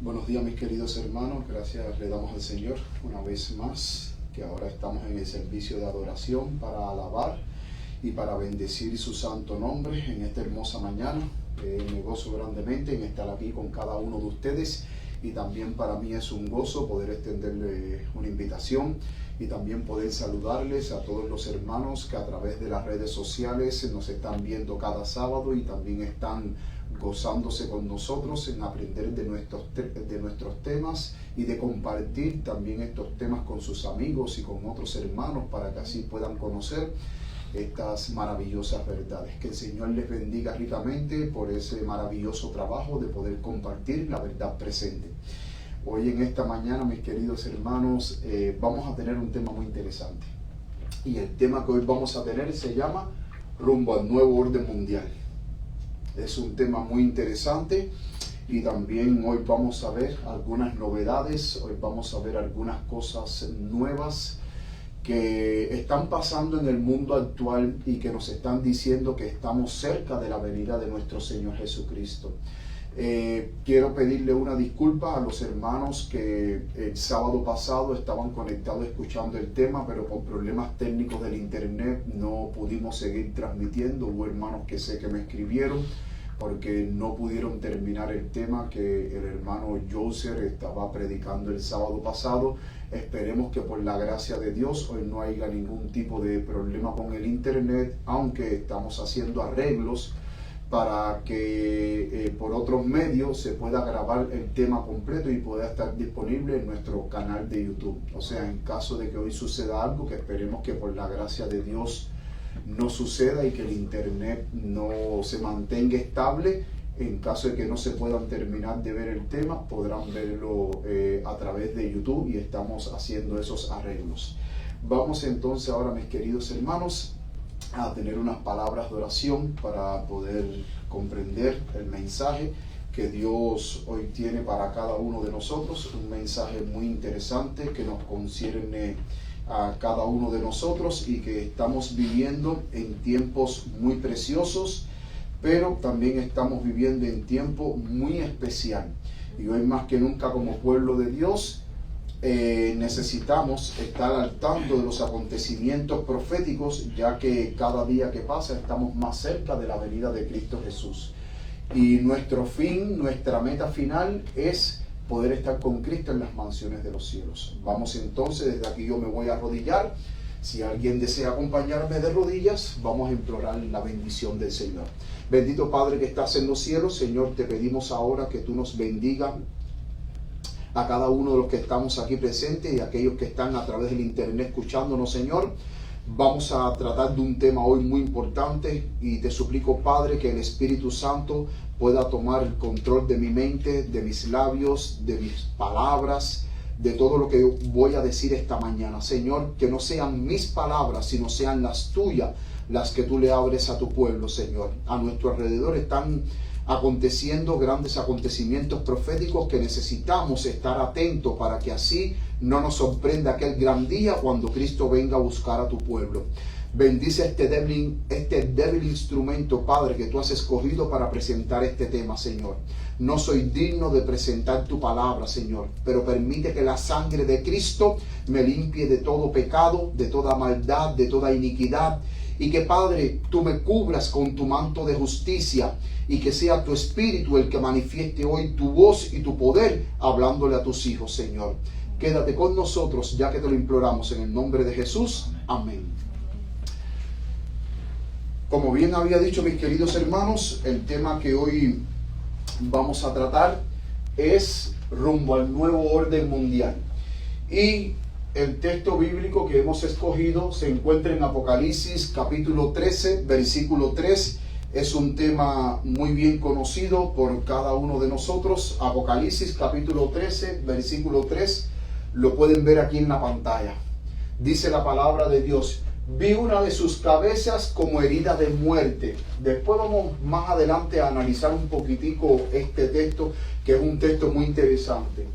Buenos días, mis queridos hermanos. Gracias le damos al Señor una vez más, que ahora estamos en el servicio de adoración para alabar y para bendecir su santo nombre en esta hermosa mañana. Me gozo grandemente en estar aquí con cada uno de ustedes, y también para mí es un gozo poder extenderle una invitación y también poder saludarles a todos los hermanos que a través de las redes sociales nos están viendo cada sábado y también están gozándose con nosotros en aprender de nuestros temas y de compartir también estos temas con sus amigos y con otros hermanos para que así puedan conocer estas maravillosas verdades. Que el Señor les bendiga ricamente por ese maravilloso trabajo de poder compartir la verdad presente. Hoy en esta mañana, mis queridos hermanos, vamos a tener un tema muy interesante. Y el tema que hoy vamos a tener se llama Rumbo al Nuevo Orden Mundial. Es un tema muy interesante y también hoy vamos a ver algunas novedades, hoy vamos a ver algunas cosas nuevas que están pasando en el mundo actual y que nos están diciendo que estamos cerca de la venida de nuestro Señor Jesucristo. Quiero pedirle una disculpa a los hermanos que el sábado pasado estaban conectados escuchando el tema, pero por problemas técnicos del internet no pudimos seguir transmitiendo. Hubo hermanos que sé que me escribieron porque no pudieron terminar el tema que el hermano Joser estaba predicando el sábado pasado. Esperemos que por la gracia de Dios hoy no haya ningún tipo de problema con el internet, aunque estamos haciendo arreglos para que por otros medios se pueda grabar el tema completo y pueda estar disponible en nuestro canal de YouTube. O sea, en caso de que hoy suceda algo, que esperemos que por la gracia de Dios no suceda y que el internet no se mantenga estable, en caso de que no se puedan terminar de ver el tema, podrán verlo a través de YouTube, y estamos haciendo esos arreglos. Vamos entonces ahora, mis queridos hermanos, a tener unas palabras de oración para poder comprender el mensaje que Dios hoy tiene para cada uno de nosotros, un mensaje muy interesante que nos concierne a cada uno de nosotros y que estamos viviendo en tiempos muy preciosos, pero también estamos viviendo en tiempo muy especial. Y hoy más que nunca, como pueblo de Dios, necesitamos estar al tanto de los acontecimientos proféticos, ya que cada día que pasa estamos más cerca de la venida de Cristo Jesús. Y nuestro fin, nuestra meta final es poder estar con Cristo en las mansiones de los cielos. Vamos entonces, desde aquí yo me voy a arrodillar. Si alguien desea acompañarme de rodillas, vamos a implorar la bendición del Señor. Bendito Padre que estás en los cielos, Señor, te pedimos ahora que tú nos bendigas a cada uno de los que estamos aquí presentes y a aquellos que están a través del internet escuchándonos, Señor. Vamos a tratar de un tema hoy muy importante y te suplico, Padre, que el Espíritu Santo pueda tomar el control de mi mente, de mis labios, de mis palabras, de todo lo que voy a decir esta mañana. Señor, que no sean mis palabras, sino sean las tuyas, las que tú le abres a tu pueblo, Señor. A nuestro alrededor están aconteciendo grandes acontecimientos proféticos que necesitamos estar atentos para que así no nos sorprenda aquel gran día cuando Cristo venga a buscar a tu pueblo. Bendice este débil instrumento, Padre, que tú has escogido para presentar este tema, Señor. No soy digno de presentar tu palabra, Señor, pero permite que la sangre de Cristo me limpie de todo pecado, de toda maldad, de toda iniquidad, y que, Padre, tú me cubras con tu manto de justicia, y que sea tu Espíritu el que manifieste hoy tu voz y tu poder hablándole a tus hijos, Señor. Quédate con nosotros, ya que te lo imploramos en el nombre de Jesús. Amén. Como bien había dicho, mis queridos hermanos, el tema que hoy vamos a tratar es rumbo al nuevo orden mundial. Y el texto bíblico que hemos escogido se encuentra en Apocalipsis capítulo 13, versículo 3. Es un tema muy bien conocido por cada uno de nosotros. Apocalipsis capítulo 13, versículo 3. Lo pueden ver aquí en la pantalla. Dice la palabra de Dios: vi una de sus cabezas como herida de muerte. Después vamos más adelante a analizar un poquitico este texto, que es un texto muy interesante.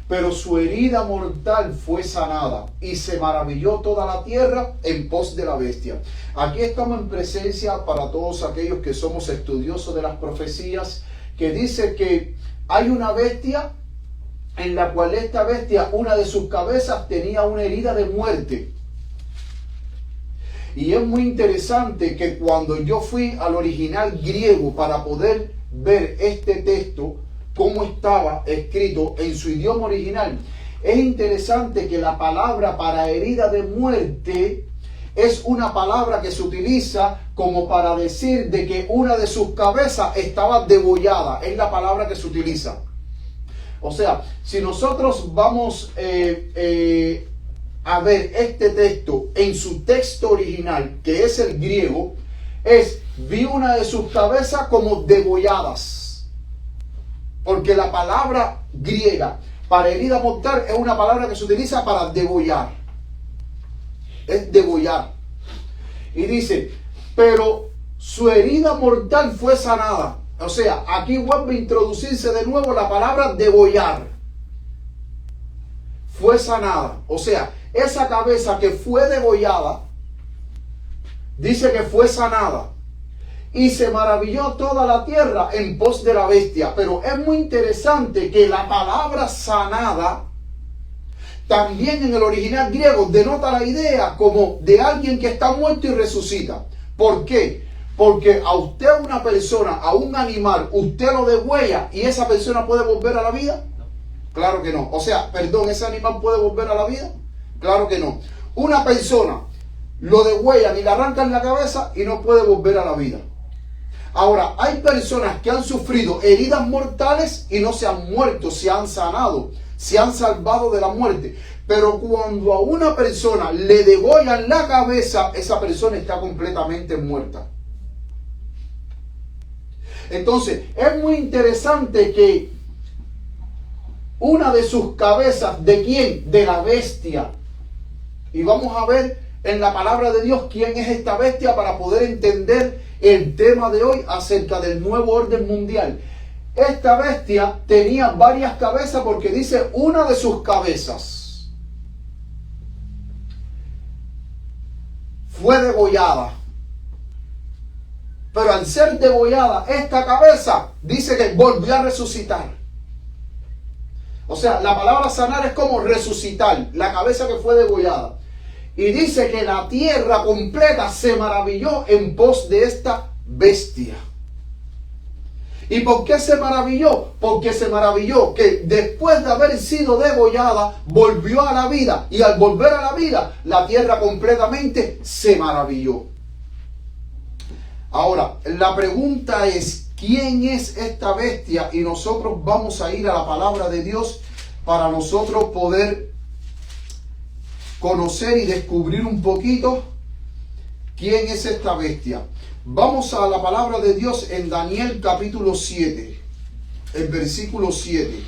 Pero su herida mortal fue sanada, y se maravilló toda la tierra en pos de la bestia. Aquí estamos en presencia, para todos aquellos que somos estudiosos de las profecías, que dice que hay una bestia en la cual esta bestia, una de sus cabezas, tenía una herida de muerte. Y es muy interesante que cuando yo fui al original griego para poder ver este texto, cómo estaba escrito en su idioma original, es interesante que la palabra para herida de muerte es una palabra que se utiliza como para decir de que una de sus cabezas estaba degollada. Es la palabra que se utiliza. O sea, si nosotros vamos a ver este texto en su texto original, que es el griego, vi una de sus cabezas como degolladas. Porque la palabra griega para herida mortal es una palabra que se utiliza para degollar. Es degollar. Y dice, pero su herida mortal fue sanada. O sea, aquí vuelve a introducirse de nuevo la palabra degollar. Fue sanada. O sea, esa cabeza que fue degollada, dice que fue sanada. Y se maravilló toda la tierra en pos de la bestia. Pero es muy interesante que la palabra sanada también en el original griego denota la idea como de alguien que está muerto y resucita. ¿Por qué? Porque a usted, a una persona, a un animal, usted lo degüella y esa persona puede volver a la vida. Claro que no. O sea, perdón, ¿ese animal puede volver a la vida? Claro que no. Una persona lo degüellan y le arrancan la cabeza y no puede volver a la vida. Ahora, hay personas que han sufrido heridas mortales y no se han muerto, se han sanado, se han salvado de la muerte. Pero cuando a una persona le degollan la cabeza, esa persona está completamente muerta. Entonces, es muy interesante que una de sus cabezas, ¿de quién? De la bestia. Y vamos a ver en la palabra de Dios quién es esta bestia para poder entender el tema de hoy acerca del nuevo orden mundial. Esta bestia tenía varias cabezas porque dice una de sus cabezas fue degollada. Pero al ser degollada, esta cabeza dice que volvió a resucitar. O sea, la palabra sanar es como resucitar, la cabeza que fue degollada. Y dice que la tierra completa se maravilló en pos de esta bestia. ¿Y por qué se maravilló? Porque se maravilló que después de haber sido degollada, volvió a la vida. Y al volver a la vida, la tierra completamente se maravilló. Ahora, la pregunta es, ¿quién es esta bestia? Y nosotros vamos a ir a la palabra de Dios para nosotros poder conocer y descubrir un poquito quién es esta bestia. Vamos a la palabra de Dios en Daniel capítulo 7, el versículo 7.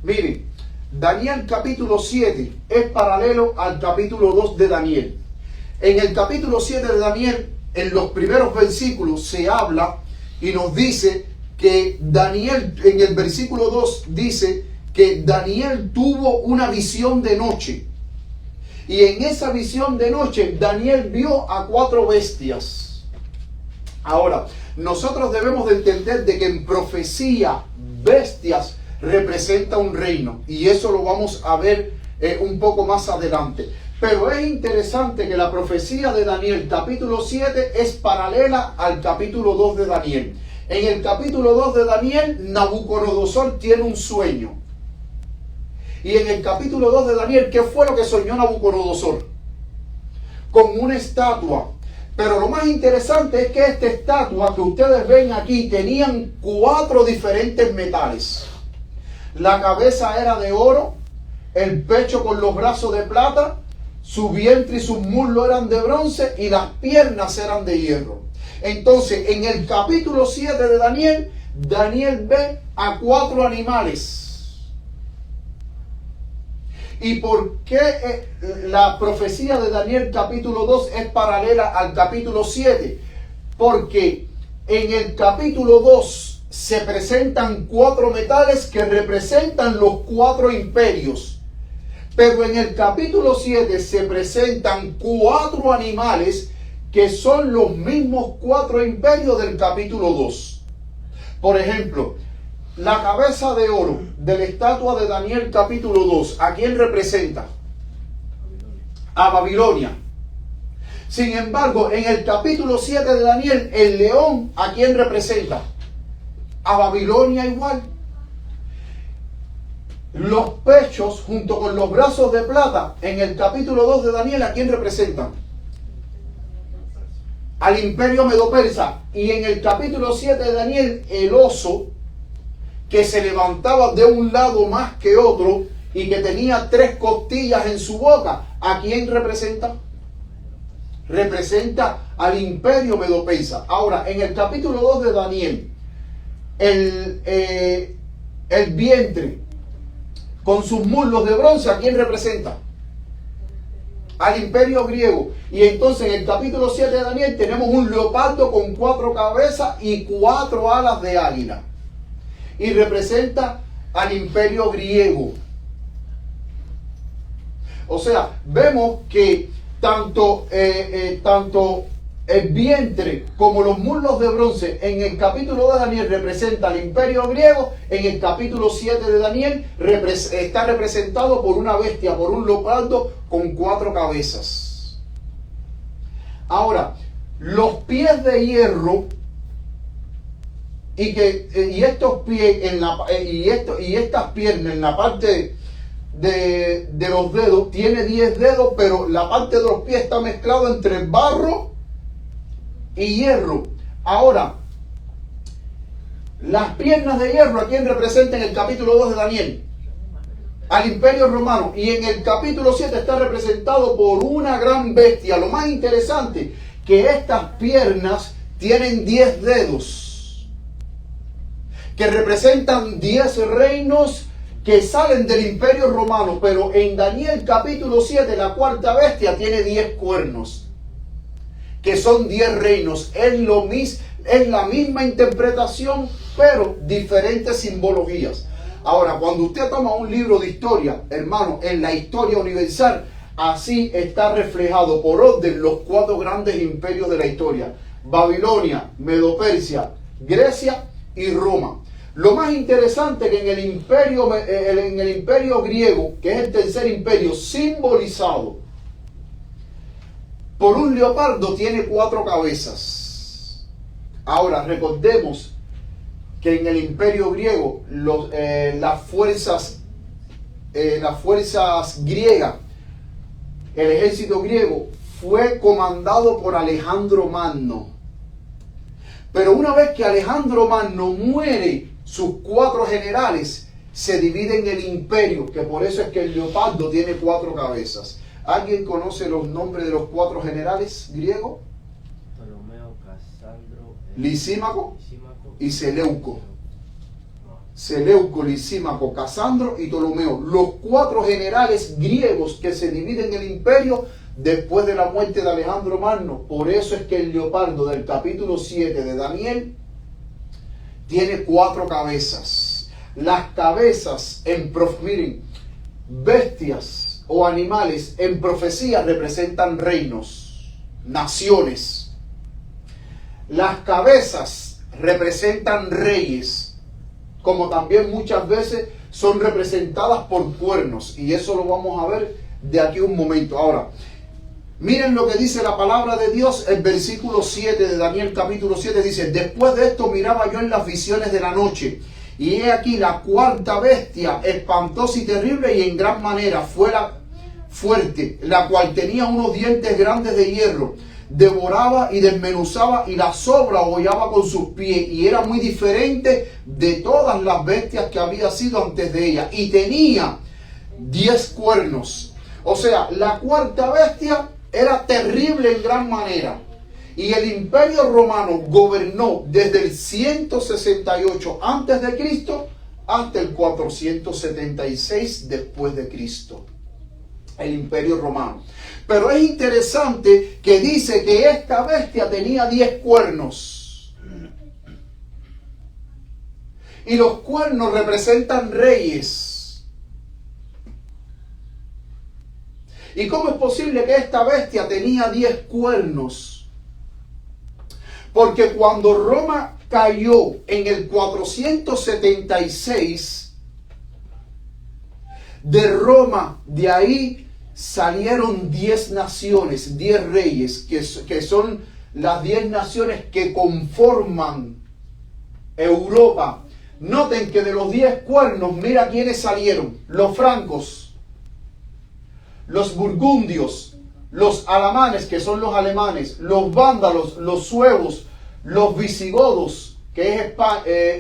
Miren, Daniel capítulo 7 es paralelo al capítulo 2 de Daniel. En el capítulo 7 de Daniel, en los primeros versículos, se habla y nos dice que Daniel, en el versículo 2, dice que Daniel tuvo una visión de noche. Y en esa visión de noche, Daniel vio a 4 bestias. Ahora, nosotros debemos de entender de que en profecía, bestias representa un reino, y eso lo vamos a ver un poco más adelante. Pero es interesante que la profecía de Daniel capítulo 7 es paralela al capítulo 2 de Daniel. En el capítulo 2 de Daniel, Nabucodonosor tiene un sueño. Y en el capítulo 2 de Daniel, ¿qué fue lo que soñó Nabucodonosor? Con una estatua. Pero lo más interesante es que esta estatua que ustedes ven aquí tenían 4 diferentes metales. La cabeza era de oro, el pecho con los brazos de plata, su vientre y sus muslos eran de bronce y las piernas eran de hierro. Entonces, en el capítulo 7 de Daniel, Daniel ve a 4 animales. ¿Y por qué la profecía de Daniel capítulo 2 es paralela al capítulo 7? Porque en el capítulo 2 se presentan 4 metales que representan los 4 imperios. Pero en el capítulo 7 se presentan 4 animales que son los mismos 4 imperios del capítulo 2. Por ejemplo, la cabeza de oro de la estatua de Daniel capítulo 2, ¿a quién representa? A Babilonia. Sin embargo, en el capítulo 7 de Daniel, el león, ¿a quién representa? A Babilonia igual. Los pechos junto con los brazos de plata, en el capítulo 2 de Daniel, ¿a quién representan? Al imperio medo-persa. Y en el capítulo 7 de Daniel, el oso que se levantaba de un lado más que otro y que tenía 3 costillas en su boca, ¿a quién representa? Representa al imperio medo-persa. Ahora, en el capítulo 2 de Daniel, el vientre con sus muslos de bronce, ¿a quién representa? Al imperio griego. Y entonces en el capítulo 7 de Daniel tenemos un leopardo con 4 cabezas y 4 alas de águila. Y representa al imperio griego. O sea, vemos que tanto el vientre como los muslos de bronce en el capítulo de Daniel representa al imperio griego. En el capítulo 7 de Daniel está representado por una bestia, por un leopardo con 4 cabezas. Ahora, los pies de hierro y estos pies y estas piernas en la parte de los dedos, tiene 10 dedos, pero la parte de los pies está mezclado entre barro y hierro. Ahora, las piernas de hierro, ¿a quién representa en el capítulo 2 de Daniel? Al imperio romano. Y en el capítulo 7 está representado por una gran bestia. Lo más interesante, que estas piernas tienen 10 dedos, que representan 10 reinos que salen del imperio romano. Pero en Daniel capítulo 7, la cuarta bestia tiene 10 cuernos, que son 10 reinos. Es la misma interpretación, pero diferentes simbologías. Ahora, cuando usted toma un libro de historia, hermano, en la historia universal, así está reflejado por orden los 4 grandes imperios de la historia: Babilonia, Medo-Persia, Grecia y Roma. Lo más interesante que en el imperio griego, que es el tercer imperio, simbolizado por un leopardo, tiene 4 cabezas. Ahora, recordemos que en el imperio griego las fuerzas griegas, el ejército griego fue comandado por Alejandro Magno. Pero una vez que Alejandro Magno muere, sus 4 generales se dividen el imperio, que por eso es que el leopardo tiene 4 cabezas. ¿Alguien conoce los nombres de los 4 generales griegos? Ptolomeo, Casandro, Lisímaco y Seleuco. Seleuco, Lisímaco, Casandro y Ptolomeo. Los 4 generales griegos que se dividen el imperio después de la muerte de Alejandro Magno. Por eso es que el leopardo del capítulo 7 de Daniel tiene 4 cabezas. Las cabezas miren, bestias o animales en profecía representan reinos, naciones. Las cabezas representan reyes, como también muchas veces son representadas por cuernos, y eso lo vamos a ver de aquí a un momento. Ahora, miren lo que dice la palabra de Dios. El versículo 7 de Daniel capítulo 7 dice: después de esto miraba yo en las visiones de la noche, y he aquí la cuarta bestia, espantosa y terrible, y en gran manera fuerte, la cual tenía unos dientes grandes de hierro, devoraba y desmenuzaba, y la sobra hollaba con sus pies, y era muy diferente de todas las bestias que había sido antes de ella, y tenía 10 cuernos. O sea, la cuarta bestia era terrible en gran manera. Y el imperio romano gobernó desde el 168 antes de Cristo hasta el 476 después de Cristo. El imperio romano. Pero es interesante que dice que esta bestia tenía 10 cuernos. Y los cuernos representan reyes. ¿Y cómo es posible que esta bestia tenía 10 cuernos? Porque cuando Roma cayó en el 476, de Roma, de ahí salieron 10 naciones, 10 reyes, que son las 10 naciones que conforman Europa. Noten que de los 10 cuernos, mira quiénes salieron: los francos, los burgundios, los alamanes, que son los alemanes, los vándalos, los suevos, los visigodos, que es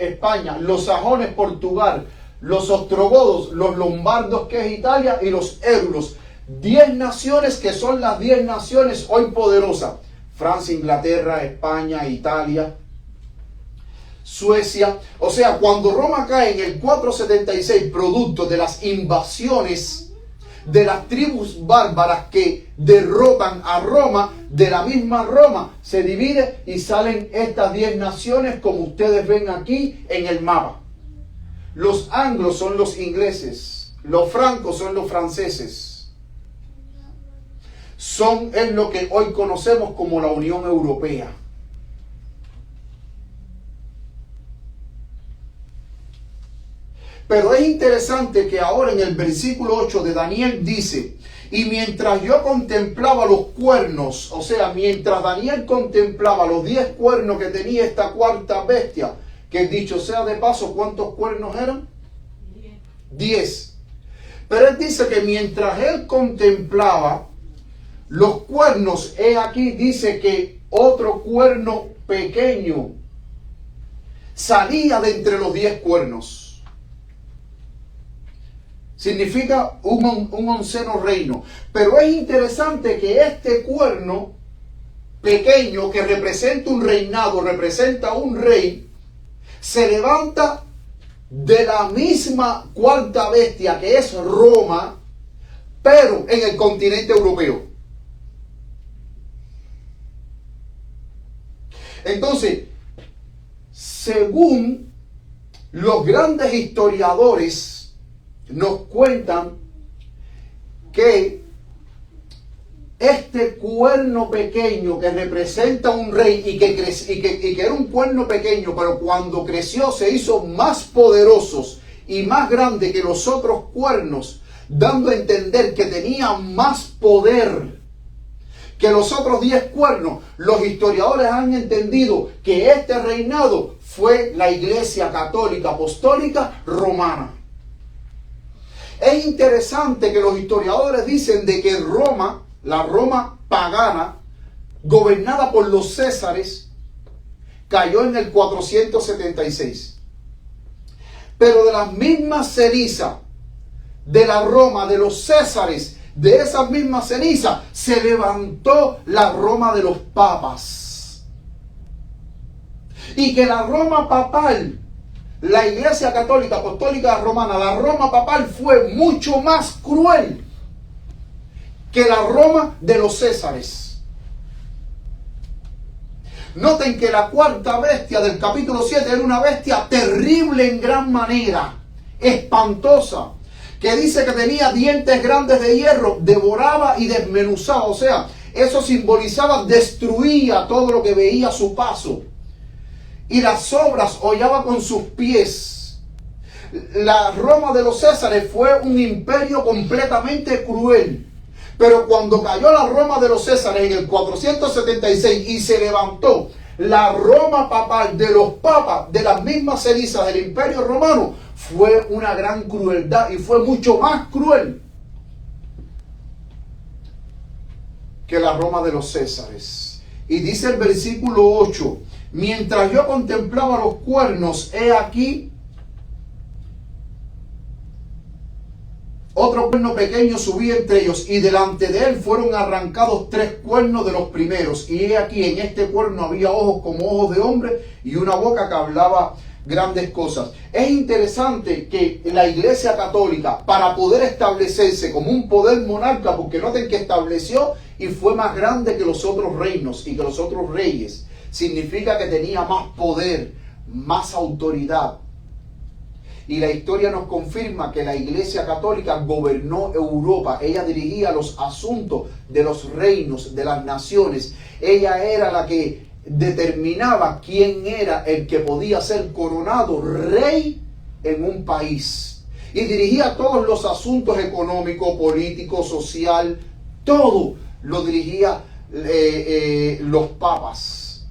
España, los sajones, Portugal, los ostrogodos, los lombardos, que es Italia, y los érulos. 10 naciones que son las 10 naciones hoy poderosas: Francia, Inglaterra, España, Italia, Suecia. O sea, cuando Roma cae en el 476, producto de las invasiones de las tribus bárbaras que derrotan a Roma, de la misma Roma se divide y salen estas 10 naciones, como ustedes ven aquí en el mapa. Los anglos son los ingleses, los francos son los franceses. Es lo que hoy conocemos como la Unión Europea. Pero es interesante que ahora en el versículo 8 de Daniel dice: y mientras yo contemplaba los cuernos, o sea, mientras Daniel contemplaba los 10 cuernos que tenía esta cuarta bestia, que dicho sea de paso, ¿cuántos cuernos eran? 10. Pero él dice que mientras él contemplaba los cuernos, he aquí, dice que otro cuerno pequeño salía de entre los 10 cuernos. Significa un onceno reino. Pero es interesante que este cuerno pequeño, que representa un reinado, representa un rey, se levanta de la misma cuarta bestia, que es Roma, pero en el continente europeo. Entonces, según los grandes historiadores, nos cuentan que este cuerno pequeño que representa un rey y que era un cuerno pequeño, pero cuando creció se hizo más poderosos y más grande que los otros cuernos, dando a entender que tenía más poder que los otros 10 cuernos. Los historiadores han entendido que este reinado fue la Iglesia Católica Apostólica Romana. Es interesante que los historiadores dicen de que Roma, la Roma pagana, gobernada por los Césares, cayó en el 476. Pero de las mismas cenizas de la Roma de los Césares, de esas mismas cenizas, se levantó la Roma de los papas. Y que la Roma papal, la Iglesia Católica Apostólica Romana, la Roma papal, fue mucho más cruel que la Roma de los Césares. Noten que la cuarta bestia del capítulo 7 era una bestia terrible en gran manera, espantosa, que dice que tenía dientes grandes de hierro, devoraba y desmenuzaba. O sea, eso simbolizaba, destruía todo lo que veía a su paso. Y las sobras hollaba con sus pies. La Roma de los Césares fue un imperio completamente cruel. Pero cuando cayó la Roma de los Césares en el 476 y se levantó la Roma papal de los papas, de las mismas cenizas del imperio romano, fue una gran crueldad y fue mucho más cruel que la Roma de los Césares. Y dice el versículo 8: mientras yo contemplaba los cuernos, he aquí otro cuerno pequeño subía entre ellos, y delante de él fueron arrancados 3 cuernos de los primeros. Y he aquí, en este cuerno había ojos como ojos de hombre, y una boca que hablaba grandes cosas. Es interesante que la Iglesia Católica, para poder establecerse como un poder monarca, porque noten que estableció y fue más grande que los otros reinos y que los otros reyes, significa que tenía más poder, más autoridad. Y la historia nos confirma que la Iglesia Católica gobernó Europa. Ella dirigía los asuntos de los reinos, de las naciones. Ella era la que determinaba quién era el que podía ser coronado rey en un país. Y dirigía todos los asuntos económicos, políticos, social, todo lo dirigía los papas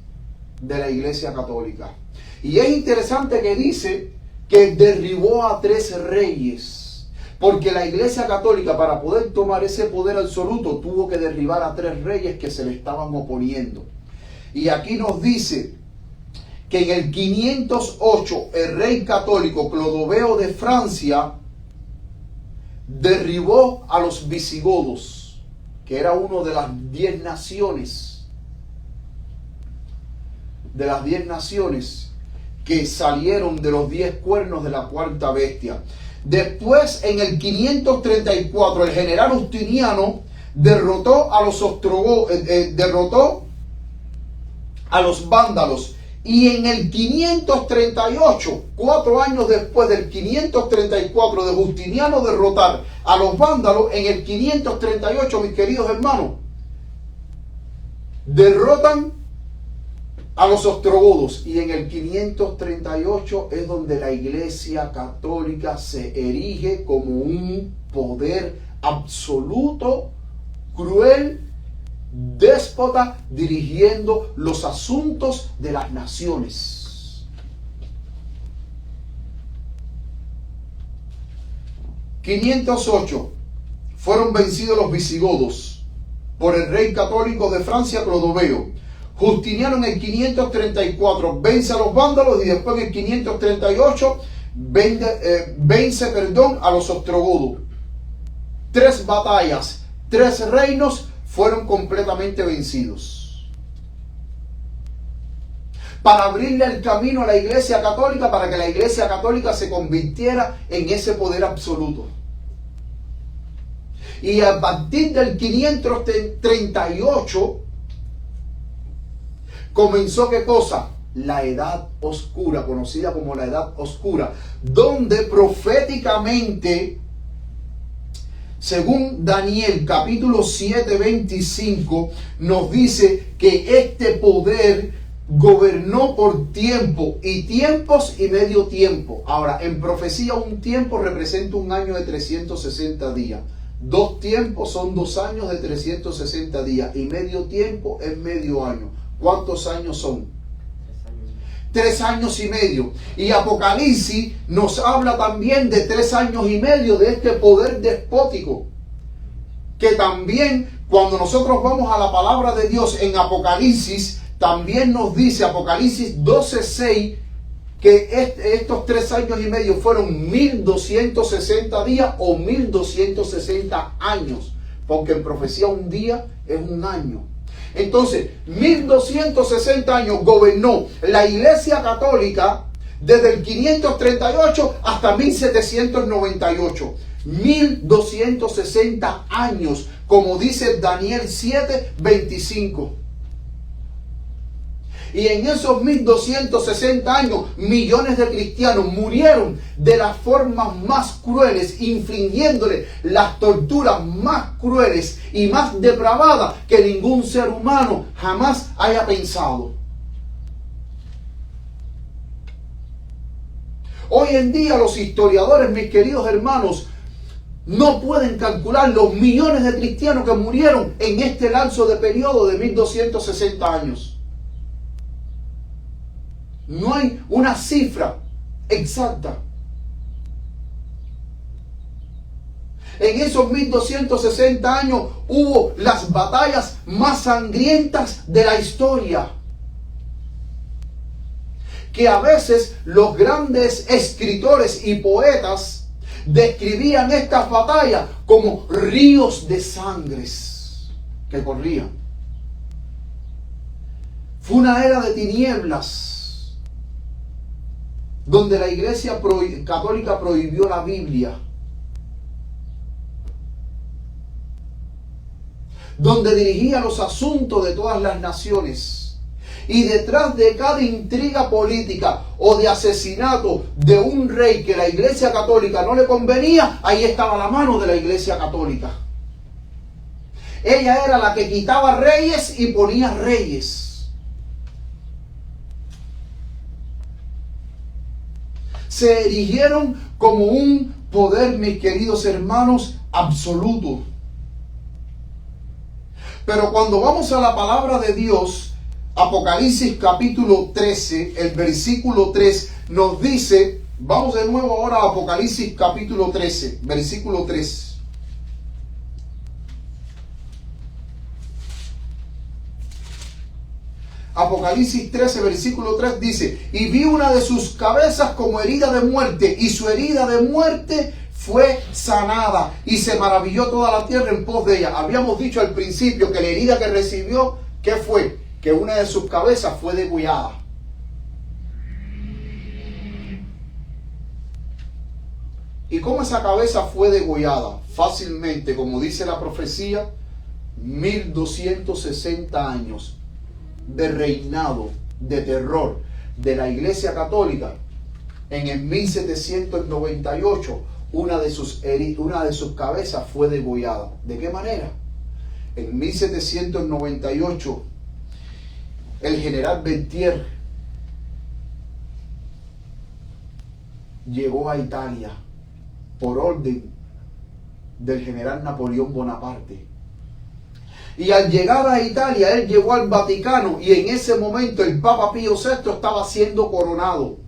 de la Iglesia Católica. Y es interesante que dice que derribó a 3 reyes, porque la Iglesia Católica, para poder tomar ese poder absoluto, tuvo que derribar a 3 reyes que se le estaban oponiendo. Y aquí nos dice que en el 508 el rey católico Clodoveo de Francia derribó a los visigodos, que era uno de las 10 naciones, que salieron de los 10 cuernos de la cuarta bestia. Después, en el 534, el general Justiniano derrotó a los a los vándalos. Y en el 538, 4 años después del 534 de Justiniano derrotar a los vándalos, en el 538, mis queridos hermanos, derrotan a los ostrogodos. Y en el 538 es donde la Iglesia Católica se erige como un poder absoluto, cruel, déspota, dirigiendo los asuntos de las naciones. 508 fueron vencidos los visigodos por el rey católico de Francia, Clodoveo. Justiniano en el 534 vence a los vándalos y después en el 538 vence a los ostrogodos. 3 batallas, 3 reinos fueron completamente vencidos. Para abrirle el camino a la Iglesia Católica, para que la Iglesia Católica se convirtiera en ese poder absoluto. Y a partir del 538 comenzó, ¿qué cosa? La Edad Oscura, conocida como la Edad Oscura, donde proféticamente, según Daniel capítulo 7, 25, nos dice que este poder gobernó por tiempo y tiempos y medio tiempo. Ahora, en profecía un tiempo representa un año de 360 días. 2 tiempos son 2 años de 360 días y medio tiempo es medio año. ¿Cuántos años son? 3 años y medio. Y Apocalipsis nos habla también de 3 años y medio de este poder despótico. Que también cuando nosotros vamos a la palabra de Dios en Apocalipsis, también nos dice Apocalipsis 12:6 que estos 3 años y medio fueron 1260 días o 1260 años. Porque en profecía un día es un año. Entonces, 1260 años gobernó la Iglesia Católica desde el 538 hasta 1798. 1260 años, como dice Daniel 7, 25. Y en esos 1260 años, millones de cristianos murieron de las formas más crueles, infligiéndole las torturas más crueles y más depravadas que ningún ser humano jamás haya pensado. Hoy en día los historiadores, mis queridos hermanos, no pueden calcular los millones de cristianos que murieron en este lapso de periodo de 1260 años. No hay una cifra exacta. En esos 1260 años hubo las batallas más sangrientas de la historia. Que a veces los grandes escritores y poetas describían estas batallas como ríos de sangres que corrían. Fue una era de tinieblas, donde la Iglesia Católica prohibió la Biblia, donde dirigía los asuntos de todas las naciones. Y detrás de cada intriga política o de asesinato de un rey que la Iglesia Católica no le convenía, ahí estaba la mano de la Iglesia Católica. Ella era la que quitaba reyes y ponía reyes. Se erigieron como un poder, mis queridos hermanos, absoluto. Pero cuando vamos a la palabra de Dios, Apocalipsis capítulo 13, el versículo 3 nos dice, vamos de nuevo ahora a Apocalipsis capítulo 13, versículo 3. Apocalipsis 13, versículo 3 dice, y vi una de sus cabezas como herida de muerte, y su herida de muerte fue sanada, y se maravilló toda la tierra en pos de ella. Habíamos dicho al principio que la herida que recibió, ¿qué fue? Que una de sus cabezas fue degollada. ¿Y cómo esa cabeza fue degollada? Fácilmente, como dice la profecía, 1260 años de reinado, de terror de la Iglesia Católica. En el 1798, una de sus cabezas fue degollada. ¿De qué manera? En 1798, el general Berthier llegó a Italia por orden del general Napoleón Bonaparte. Y al llegar a Italia, él llegó al Vaticano y en ese momento el Papa Pío VI estaba siendo coronado.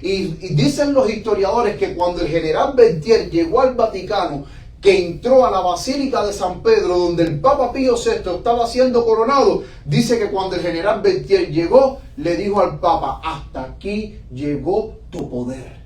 Y dicen los historiadores que cuando el general Berthier llegó al Vaticano, que entró a la Basílica de San Pedro, donde el Papa Pío VI estaba siendo coronado, dice que cuando el general Berthier llegó, le dijo al Papa, hasta aquí llegó tu poder.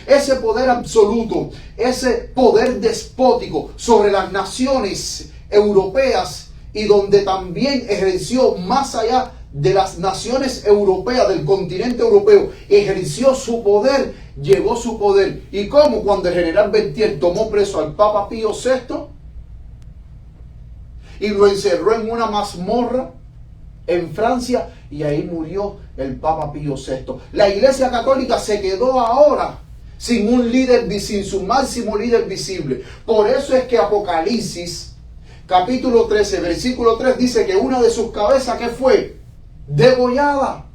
Ese poder absoluto, ese poder despótico sobre las naciones europeas y donde también ejerció más allá de las naciones europeas, del continente europeo, ejerció su poder, llegó su poder. ¿Y cómo? Cuando el general Berthier tomó preso al Papa Pío VI y lo encerró en una mazmorra en Francia y ahí murió el Papa Pío VI. La Iglesia Católica se quedó ahora sin un líder, sin su máximo líder visible. Por eso es que Apocalipsis capítulo 13, versículo 3 dice que una de sus cabezas, ¿qué fue? Degollada.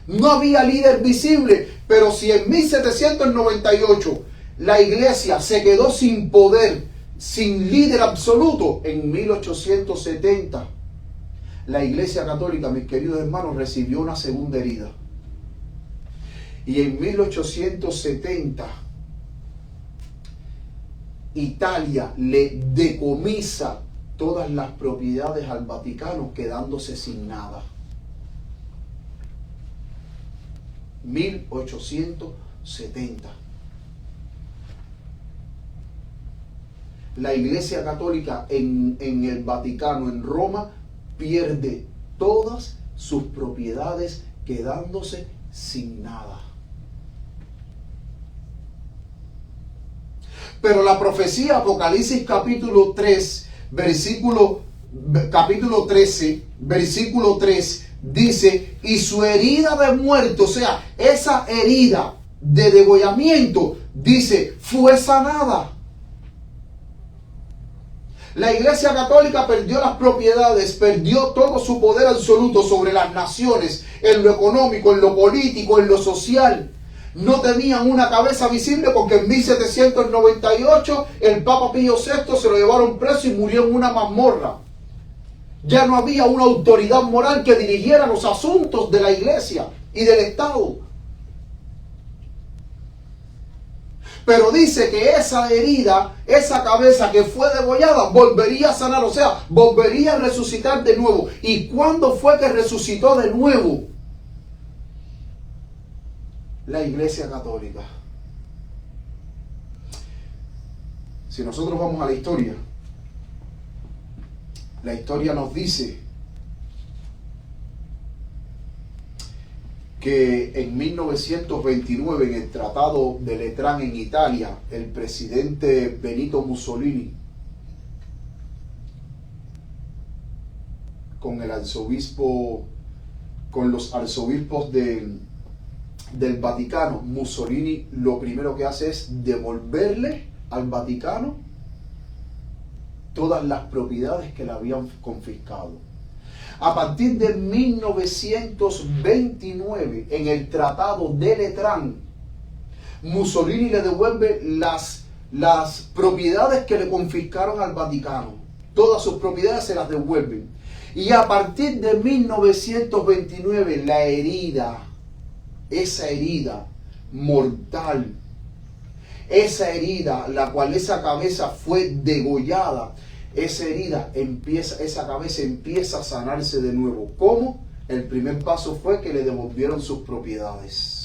No había líder visible, pero si en 1798 la iglesia se quedó sin poder, sin líder absoluto, en 1870 la Iglesia Católica, mis queridos hermanos, recibió una segunda herida. Y en 1870 Italia le decomisa todas las propiedades al Vaticano, quedándose sin nada. 1870. La Iglesia Católica en el Vaticano, en Roma, pierde todas sus propiedades, quedándose sin nada. Pero la profecía Apocalipsis capítulo 3, capítulo 13, versículo 3, dice, y su herida de muerte, o sea, esa herida de degollamiento, dice, fue sanada. La Iglesia Católica perdió las propiedades, perdió todo su poder absoluto sobre las naciones, en lo económico, en lo político, en lo social. No tenían una cabeza visible porque en 1798 el Papa Pío VI se lo llevaron preso y murió en una mazmorra. Ya no había una autoridad moral que dirigiera los asuntos de la Iglesia y del Estado. Pero dice que esa herida, esa cabeza que fue degollada, volvería a sanar, o sea, volvería a resucitar de nuevo. ¿Y cuándo fue que resucitó de nuevo? La Iglesia Católica. Si nosotros vamos a la historia nos dice que en 1929, en el Tratado de Letrán en Italia, el presidente Benito Mussolini con el arzobispo, con los arzobispos del Vaticano, Mussolini lo primero que hace es devolverle al Vaticano todas las propiedades que le habían confiscado. A partir de 1929, en el Tratado de Letrán, Mussolini le devuelve las propiedades que le confiscaron al Vaticano. Todas sus propiedades se las devuelven. Y a partir de 1929, la herida, esa herida mortal, esa herida, la cual esa cabeza fue degollada, esa cabeza empieza a sanarse de nuevo. ¿Cómo? El primer paso fue que le devolvieron sus propiedades.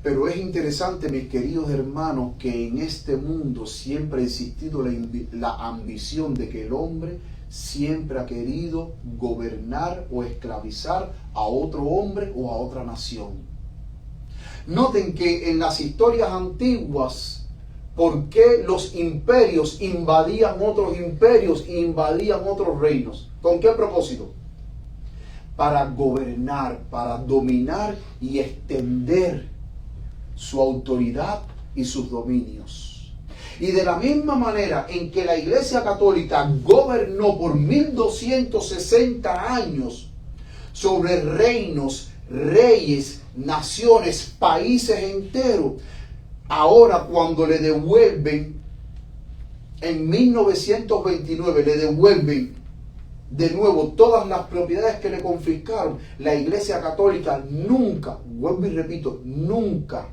Pero es interesante, mis queridos hermanos, que en este mundo siempre ha existido la ambición de que el hombre siempre ha querido gobernar o esclavizar a otro hombre o a otra nación. Noten que en las historias antiguas, ¿por qué los imperios invadían otros imperios e invadían otros reinos? ¿Con qué propósito? Para gobernar, para dominar y extender su autoridad y sus dominios. Y de la misma manera en que la Iglesia Católica gobernó por 1260 años sobre reinos, reyes, naciones, países enteros, ahora cuando le devuelven, en 1929, le devuelven de nuevo todas las propiedades que le confiscaron, la Iglesia Católica nunca, vuelvo y repito, nunca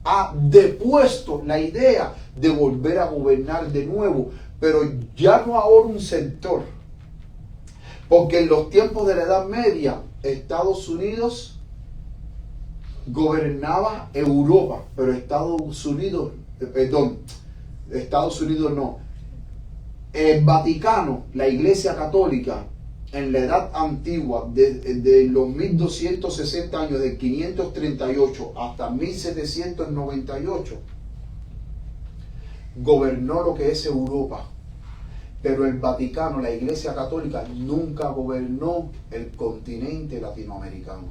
ha depuesto la idea de volver a gobernar de nuevo, pero ya no ahora un sector, porque en los tiempos de la Edad Media Estados Unidos gobernaba Europa, pero Estados Unidos no, el Vaticano, la Iglesia Católica, en la Edad Antigua, de los 1260 años, de 538 hasta 1798, gobernó lo que es Europa. Pero el Vaticano, la Iglesia Católica, nunca gobernó el continente latinoamericano.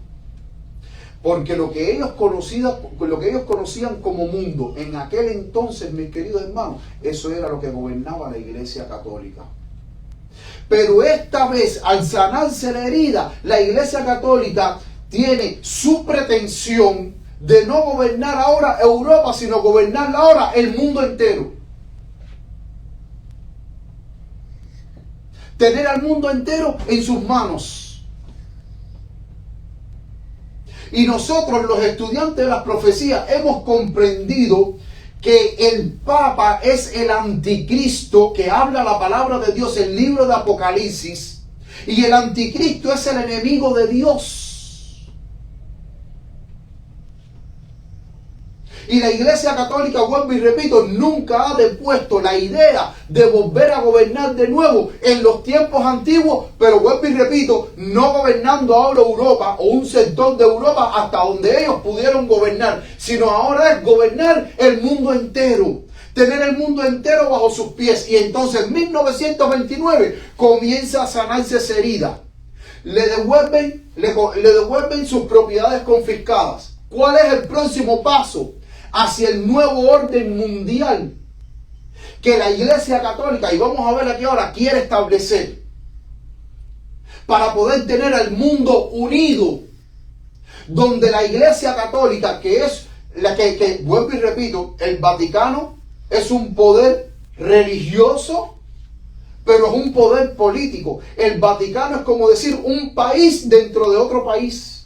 Porque lo que ellos conocían como mundo en aquel entonces, mis queridos hermanos, eso era lo que gobernaba la Iglesia Católica. Pero esta vez, al sanarse la herida, la Iglesia Católica tiene su pretensión de no gobernar ahora Europa, sino gobernar ahora el mundo entero. Tener al mundo entero en sus manos. Y nosotros, los estudiantes de las profecías, hemos comprendido que el Papa es el anticristo que habla la palabra de Dios, el libro de Apocalipsis, y el anticristo es el enemigo de Dios. Y la Iglesia Católica, vuelvo y repito, nunca ha depuesto la idea de volver a gobernar de nuevo en los tiempos antiguos, pero vuelvo y repito, no gobernando ahora Europa o un sector de Europa hasta donde ellos pudieron gobernar, sino ahora es gobernar el mundo entero, tener el mundo entero bajo sus pies. Y entonces en 1929 comienza a sanarse esa herida. Le devuelven sus propiedades confiscadas. ¿Cuál es el próximo paso hacia el nuevo orden mundial que la Iglesia Católica, y vamos a ver aquí ahora, quiere establecer para poder tener al mundo unido, donde la Iglesia Católica, que es la que vuelvo y repito, el Vaticano es un poder religioso, pero es un poder político. El Vaticano es como decir un país dentro de otro país.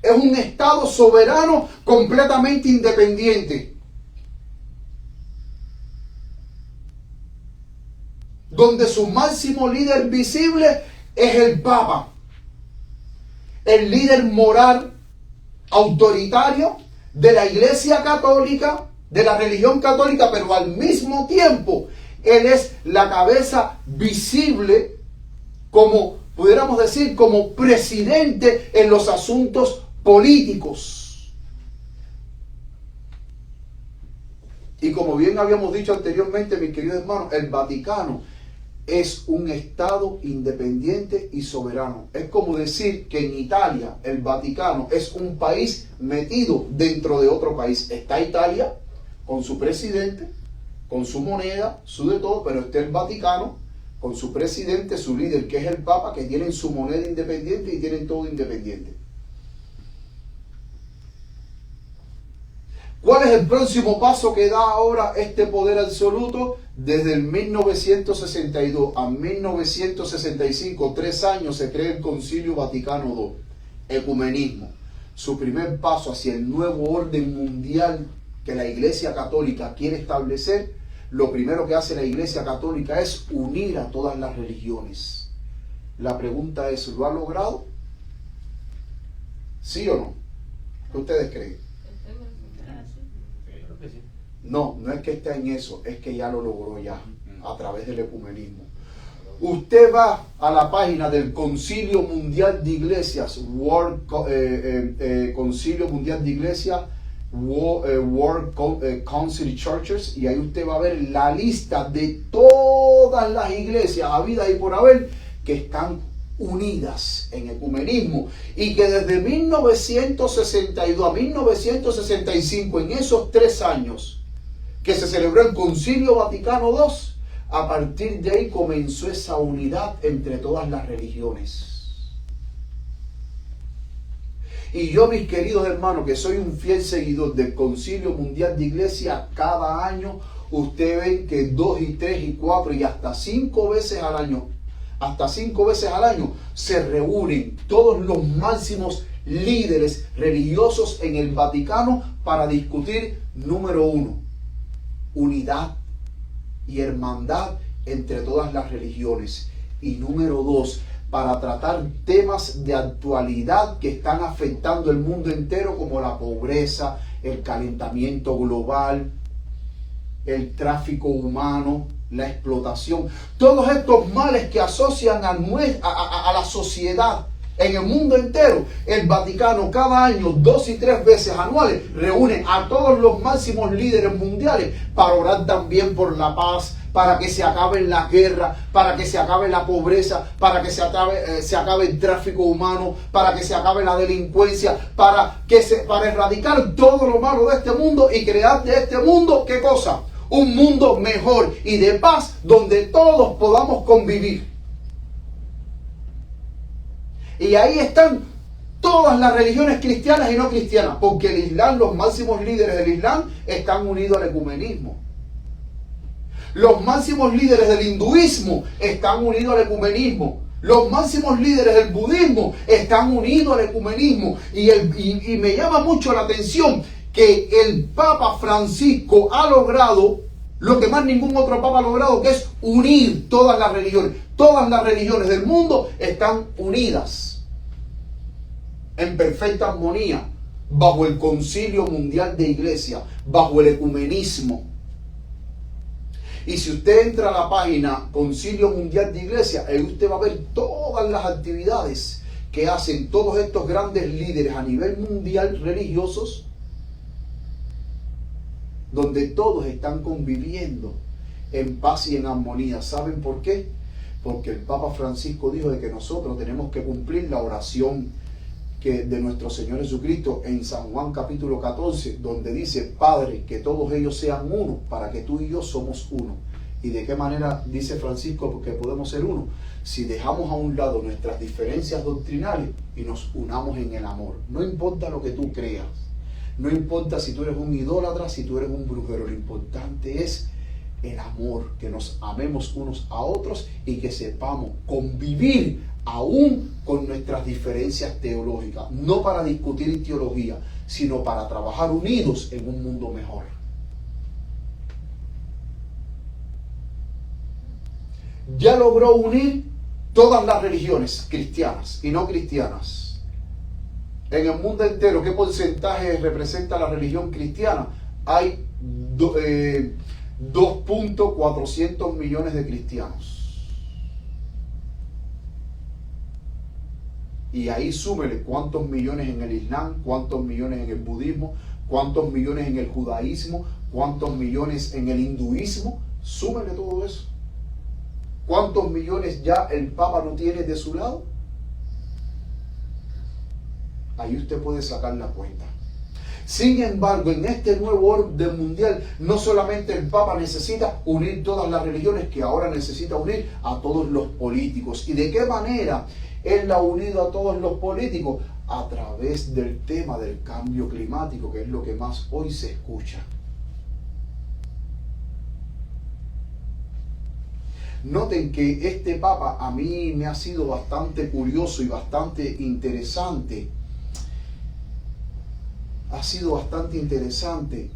Es un Estado soberano completamente independiente, donde su máximo líder visible es el Papa, el líder moral autoritario de la Iglesia Católica, de la religión católica, pero al mismo tiempo él es la cabeza visible, como pudiéramos decir, como presidente en los asuntos políticos. Y como bien habíamos dicho anteriormente, mis queridos hermanos, el Vaticano es un Estado independiente y soberano. Es como decir que en Italia el Vaticano es un país metido dentro de otro país. Está Italia con su presidente, con su moneda, su de todo, pero está el Vaticano con su presidente, su líder, que es el Papa, que tienen su moneda independiente y tienen todo independiente. ¿Cuál es el próximo paso que da ahora este poder absoluto? Desde el 1962 a 1965, 3 años, se crea el Concilio Vaticano II, ecumenismo. Su primer paso hacia el nuevo orden mundial que la Iglesia Católica quiere establecer, lo primero que hace la Iglesia Católica es unir a todas las religiones. La pregunta es, ¿lo ha logrado? ¿Sí o no? ¿Qué ustedes creen? No, no es que esté en eso, es que ya lo logró ya, a través del ecumenismo. Usted va a la página del Concilio Mundial de Iglesias, Concilio Mundial de Iglesias, World Council Churches, y ahí usted va a ver la lista de todas las iglesias habidas y por haber que están unidas en ecumenismo, y que desde 1962 a 1965, en esos 3 años que se celebró el Concilio Vaticano II, a partir de ahí comenzó esa unidad entre todas las religiones. Y yo, mis queridos hermanos, que soy un fiel seguidor del Concilio Mundial de Iglesia, cada año ustedes ven que 2 y 3 y 4 y hasta 5 veces al año, se reúnen todos los máximos líderes religiosos en el Vaticano para discutir, número 1, unidad y hermandad entre todas las religiones, y número 2, para tratar temas de actualidad que están afectando el mundo entero, como la pobreza, el calentamiento global, el tráfico humano, la explotación, todos estos males que asocian a la sociedad en el mundo entero. El Vaticano cada año, 2 y 3 veces anuales, reúne a todos los máximos líderes mundiales para orar también por la paz, para que se acabe la guerra, para que se acabe la pobreza, para que se acabe el tráfico humano, para que se acabe la delincuencia, para erradicar todo lo malo de este mundo y crear de este mundo, ¿qué cosa? Un mundo mejor y de paz, donde todos podamos convivir. Y ahí están todas las religiones cristianas y no cristianas, porque el Islam, los máximos líderes del Islam están unidos al ecumenismo. Los máximos líderes del hinduismo están unidos al ecumenismo. Los máximos líderes del budismo están unidos al ecumenismo. Y me llama mucho la atención que el Papa Francisco ha logrado lo que más ningún otro Papa ha logrado, que es unir todas las religiones. Todas las religiones del mundo están unidas en perfecta armonía bajo el Concilio Mundial de Iglesia, bajo el ecumenismo. Y si usted entra a la página Concilio Mundial de Iglesia, ahí usted va a ver todas las actividades que hacen todos estos grandes líderes a nivel mundial religiosos, donde todos están conviviendo en paz y en armonía. ¿Saben por qué? Porque el Papa Francisco dijo de que nosotros tenemos que cumplir la oración de nuestro Señor Jesucristo en San Juan capítulo 14, donde dice: Padre, que todos ellos sean uno, para que tú y yo somos uno. ¿Y de qué manera dice Francisco que podemos ser uno? Si dejamos a un lado nuestras diferencias doctrinales y nos unamos en el amor. No importa lo que tú creas, no importa si tú eres un idólatra, si tú eres un brujero, lo importante es el amor, que nos amemos unos a otros y que sepamos convivir aún con nuestras diferencias teológicas, no para discutir teología, sino para trabajar unidos en un mundo mejor. Ya logró unir todas las religiones cristianas y no cristianas. En el mundo entero, ¿qué porcentaje representa la religión cristiana? Hay 2.400 millones de cristianos. Y ahí súmele cuántos millones en el Islam, cuántos millones en el budismo, ¿Cuántos millones en el judaísmo? ¿Cuántos millones en el hinduismo? Súmele todo eso. ¿Cuántos millones ya el Papa no tiene de su lado? Ahí usted puede sacar la cuenta. Sin embargo, en este nuevo orden mundial, no solamente el Papa necesita unir todas las religiones, que ahora necesita unir a todos los políticos. ¿Y de qué manera Él ha unido a todos los políticos? A través del tema del cambio climático, que es lo que más hoy se escucha. Noten que este Papa a mí me ha sido bastante curioso y bastante interesante. Ha sido bastante interesante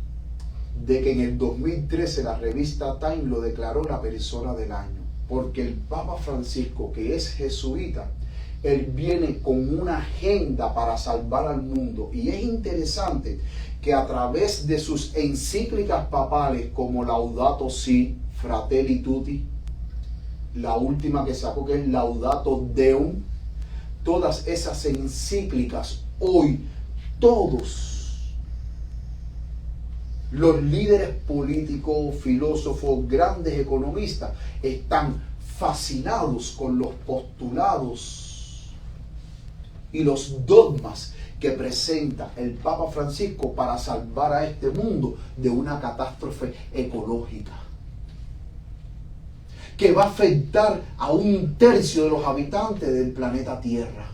de que en el 2013 la revista Time lo declaró la persona del año, porque el Papa Francisco, que es jesuita, él viene con una agenda para salvar al mundo. Y es interesante que a través de sus encíclicas papales como Laudato Si, Fratelli Tutti, la última que sacó, que es Laudato Deum, todas esas encíclicas hoy, todos los líderes políticos, filósofos, grandes economistas están fascinados con los postulados y los dogmas que presenta el Papa Francisco para salvar a este mundo de una catástrofe ecológica que va a afectar a 1/3 de los habitantes del planeta Tierra.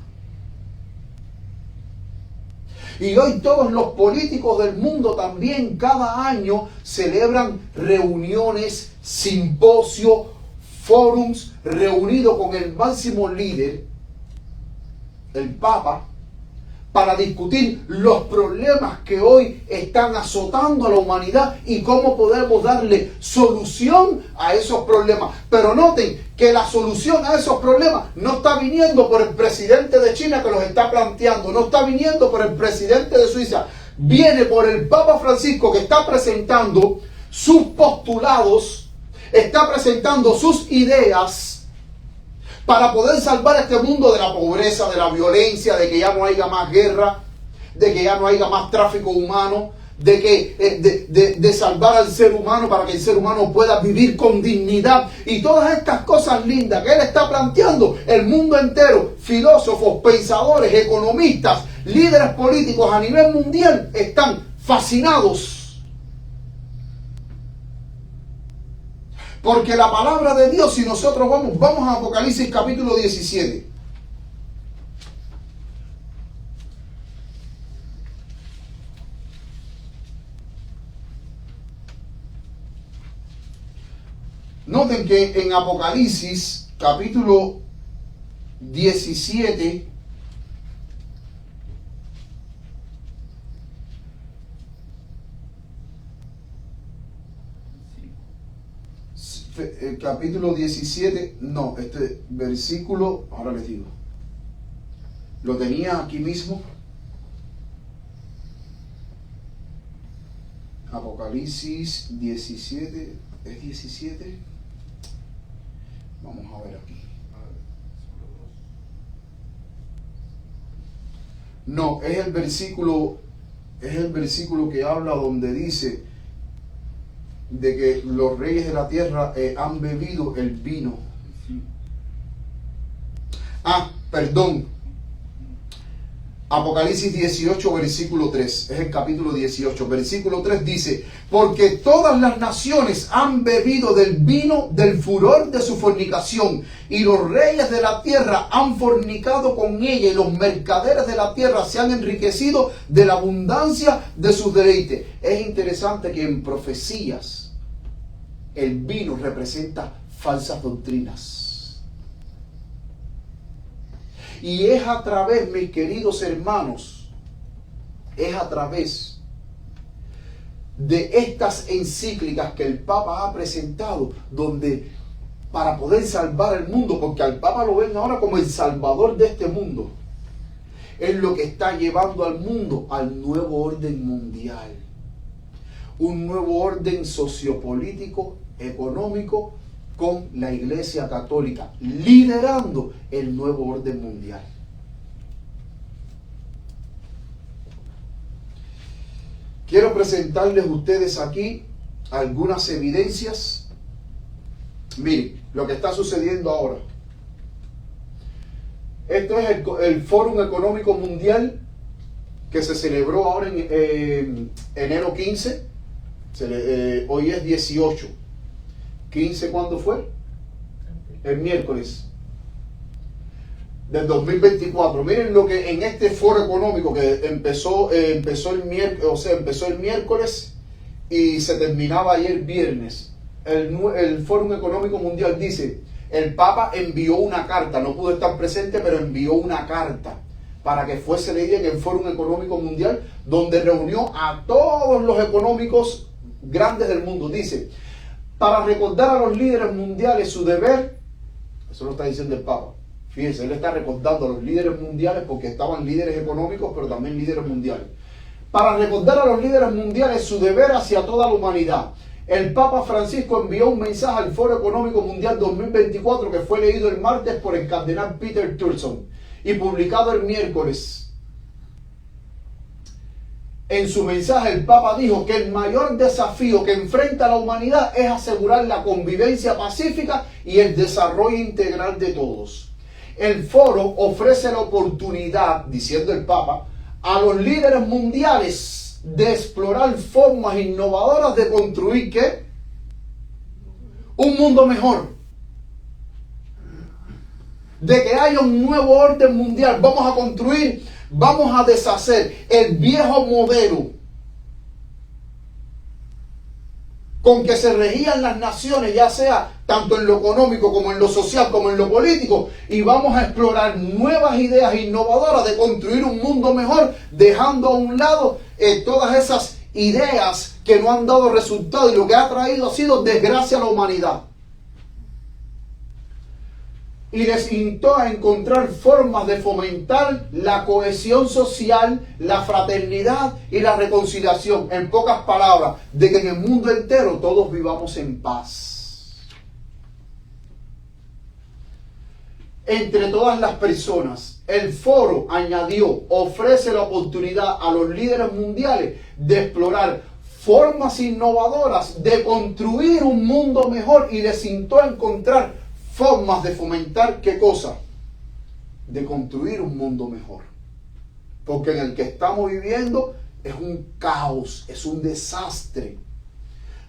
Y hoy todos los políticos del mundo también cada año celebran reuniones, simposios, forums, reunidos con el máximo líder, el Papa, para discutir los problemas que hoy están azotando a la humanidad y cómo podemos darle solución a esos problemas. Pero noten que la solución a esos problemas no está viniendo por el presidente de China que los está planteando, no está viniendo por el presidente de Suiza, viene por el Papa Francisco, que está presentando sus postulados, está presentando sus ideas para poder salvar a este mundo de la pobreza, de la violencia, de que ya no haya más guerra, de que ya no haya más tráfico humano, de salvar al ser humano para que el ser humano pueda vivir con dignidad. Y todas estas cosas lindas que él está planteando, el mundo entero, filósofos, pensadores, economistas, líderes políticos a nivel mundial están fascinados. Porque la palabra de Dios, si nosotros vamos a Apocalipsis capítulo 17. Noten que en Apocalipsis capítulo 17, capítulo 17, no, este versículo, ahora les digo, lo tenía aquí mismo, Apocalipsis 17, ¿es 17? Vamos a ver aquí. No, es el versículo que habla donde dice de que los reyes de la tierra han bebido el vino. Perdón. Apocalipsis 18, versículo 3. Es el capítulo 18. Versículo 3 dice: porque todas las naciones han bebido del vino del furor de su fornicación, y los reyes de la tierra han fornicado con ella, y los mercaderes de la tierra se han enriquecido de la abundancia de sus deleites. Es interesante que en profecías el vino representa falsas doctrinas. Y es a través, mis queridos hermanos, es a través de estas encíclicas que el Papa ha presentado, donde para poder salvar el mundo, porque al Papa lo ven ahora como el salvador de este mundo, es lo que está llevando al mundo al nuevo orden mundial. Un nuevo orden sociopolítico, económico, con la Iglesia Católica liderando el nuevo orden mundial. quiero presentarles a ustedes aquí algunas evidencias. Miren, lo que está sucediendo ahora. Esto es el Fórum Económico Mundial que se celebró ahora en enero 15. Hoy es 18. 15, ¿cuándo fue? El miércoles del 2024. Miren lo que en este foro económico que empezó el miércoles y se terminaba ayer viernes. El Fórum Económico Mundial dice: el Papa envió una carta, no pudo estar presente, pero envió una carta para que fuese leída en el Fórum Económico Mundial, donde reunió a todos los económicos grandes del mundo. Dice: para recordar a los líderes mundiales su deber. Eso lo está diciendo el Papa. Fíjense, él está recordando a los líderes mundiales, porque estaban líderes económicos, pero también líderes mundiales. Para recordar a los líderes mundiales su deber hacia toda la humanidad, el Papa Francisco envió un mensaje al Foro Económico Mundial 2024 que fue leído el martes por el cardenal Peter Turkson y publicado el miércoles. En su mensaje el Papa dijo que el mayor desafío que enfrenta la humanidad es asegurar la convivencia pacífica y el desarrollo integral de todos. El foro ofrece la oportunidad, diciendo el Papa, a los líderes mundiales de explorar formas innovadoras de construir ¿qué? Un mundo mejor. De que haya un nuevo orden mundial. Vamos a construir, vamos a deshacer el viejo modelo con que se regían las naciones, ya sea tanto en lo económico como en lo social como en lo político, y vamos a explorar nuevas ideas innovadoras de construir un mundo mejor, dejando a un lado todas esas ideas que no han dado resultado, y lo que ha traído ha sido desgracia a la humanidad. Y les instó a encontrar formas de fomentar la cohesión social, la fraternidad y la reconciliación. En pocas palabras, de que en el mundo entero todos vivamos en paz. Entre todas las personas, el foro, añadió, ofrece la oportunidad a los líderes mundiales de explorar formas innovadoras de construir un mundo mejor, y les instó a encontrar formas de fomentar, ¿qué cosa? De construir un mundo mejor. Porque en el que estamos viviendo es un caos, es un desastre.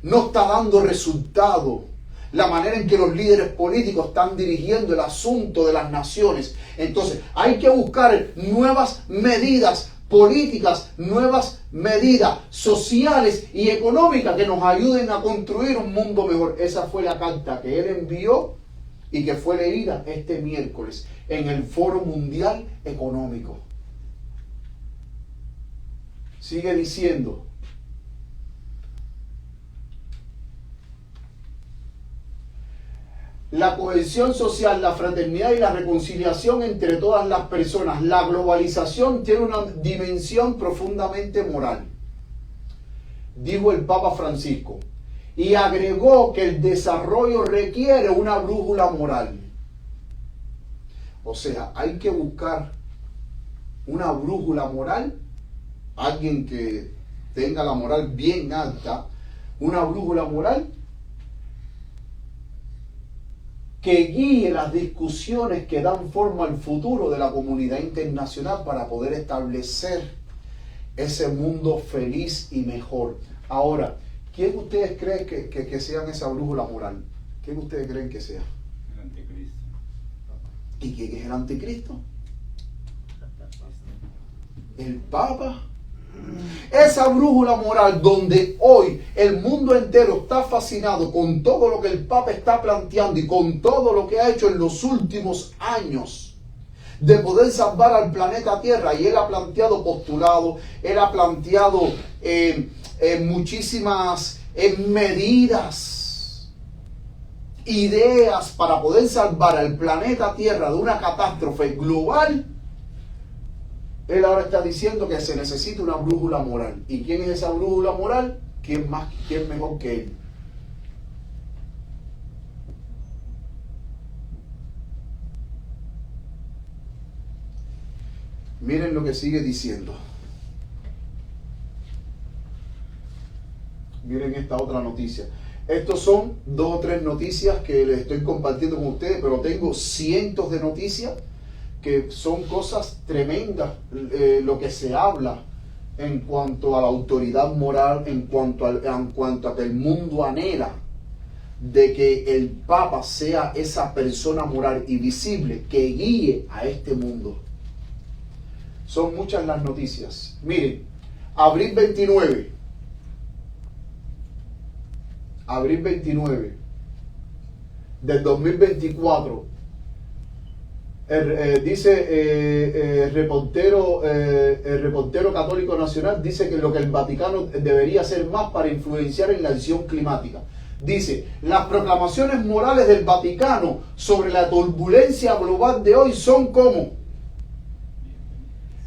No está dando resultado la manera en que los líderes políticos están dirigiendo el asunto de las naciones. Entonces hay que buscar nuevas medidas políticas, nuevas medidas sociales y económicas que nos ayuden a construir un mundo mejor. Esa fue la carta que él envió y que fue leída este miércoles en el Foro Mundial Económico. Sigue diciendo: la cohesión social, la fraternidad y la reconciliación entre todas las personas. La globalización tiene una dimensión profundamente moral, dijo el Papa Francisco. Y agregó que el desarrollo requiere una brújula moral. O sea, hay que buscar una brújula moral, alguien que tenga la moral bien alta, una brújula moral que guíe las discusiones que dan forma al futuro de la comunidad internacional para poder establecer ese mundo feliz y mejor. Ahora, ¿quién ustedes creen que sean esa brújula moral? ¿Quién ustedes creen que sea? El anticristo. ¿Y quién es el anticristo? El Papa. Esa brújula moral donde hoy el mundo entero está fascinado con todo lo que el Papa está planteando y con todo lo que ha hecho en los últimos años de poder salvar al planeta Tierra. Y él ha planteado postulados, él ha planteado muchísimas medidas, ideas para poder salvar al planeta Tierra de una catástrofe global. Él ahora está diciendo que se necesita una brújula moral. ¿Y quién es esa brújula moral? ¿Quién mejor que él? Miren lo que sigue diciendo. Miren esta otra noticia. Estos son 2 o 3 noticias que les estoy compartiendo con ustedes, pero tengo cientos de noticias que son cosas tremendas, lo que se habla en cuanto a la autoridad moral, en cuanto a que el mundo anhela de que el Papa sea esa persona moral y visible que guíe a este mundo. Son muchas las noticias. Miren, abril 29 del 2024, dice el reportero católico nacional, dice que lo que el Vaticano debería hacer más para influenciar en la acción climática. Dice, las proclamaciones morales del Vaticano sobre la turbulencia global de hoy son como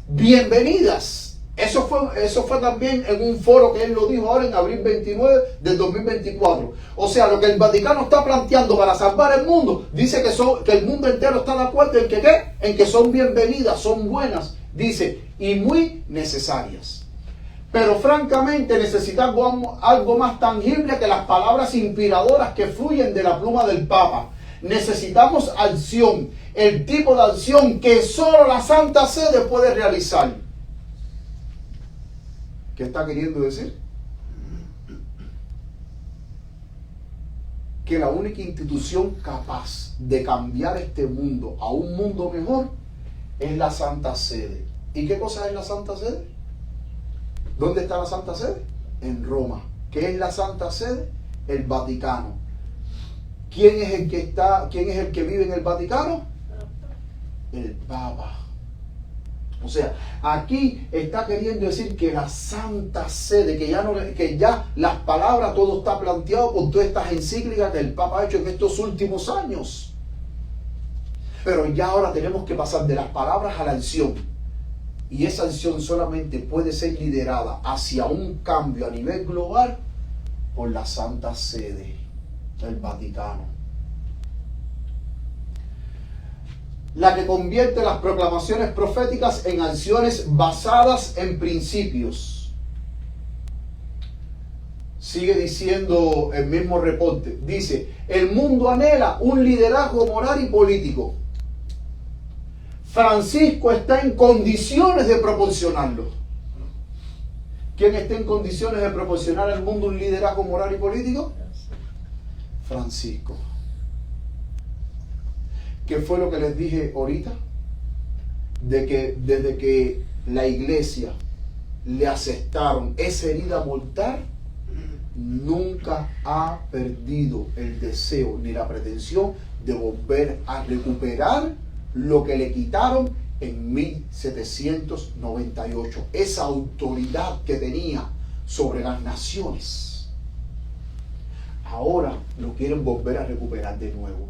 bienvenidas. Eso fue también en un foro que él lo dijo ahora en abril 29 del 2024. O sea, lo que el Vaticano está planteando para salvar el mundo, dice que el mundo entero está de acuerdo en que ¿qué? En que son bienvenidas, son buenas, dice, y muy necesarias. Pero francamente necesitamos algo más tangible que las palabras inspiradoras que fluyen de la pluma del Papa. Necesitamos acción, el tipo de acción que solo la Santa Sede puede realizar. ¿Qué está queriendo decir? Que la única institución capaz de cambiar este mundo a un mundo mejor es la Santa Sede. ¿Y qué cosa es la Santa Sede? ¿Dónde está la Santa Sede? En Roma. ¿Qué es la Santa Sede? El Vaticano. ¿Quién es el que vive en el Vaticano? El Papa. O sea, aquí está queriendo decir que la Santa Sede, que ya las palabras, todo está planteado con todas estas encíclicas que el Papa ha hecho en estos últimos años. Pero ya ahora tenemos que pasar de las palabras a la acción. Y esa acción solamente puede ser liderada hacia un cambio a nivel global por la Santa Sede, el Vaticano. La que convierte las proclamaciones proféticas en acciones basadas en principios. Sigue diciendo el mismo reporte. Dice, el mundo anhela un liderazgo moral y político. Francisco está en condiciones de proporcionarlo. ¿Quién está en condiciones de proporcionar al mundo un liderazgo moral y político? Francisco. ¿Qué fue lo que les dije ahorita? De que desde que la iglesia le aceptaron esa herida mortal, nunca ha perdido el deseo ni la pretensión de volver a recuperar lo que le quitaron en 1798. Esa autoridad que tenía sobre las naciones. Ahora lo quieren volver a recuperar de nuevo.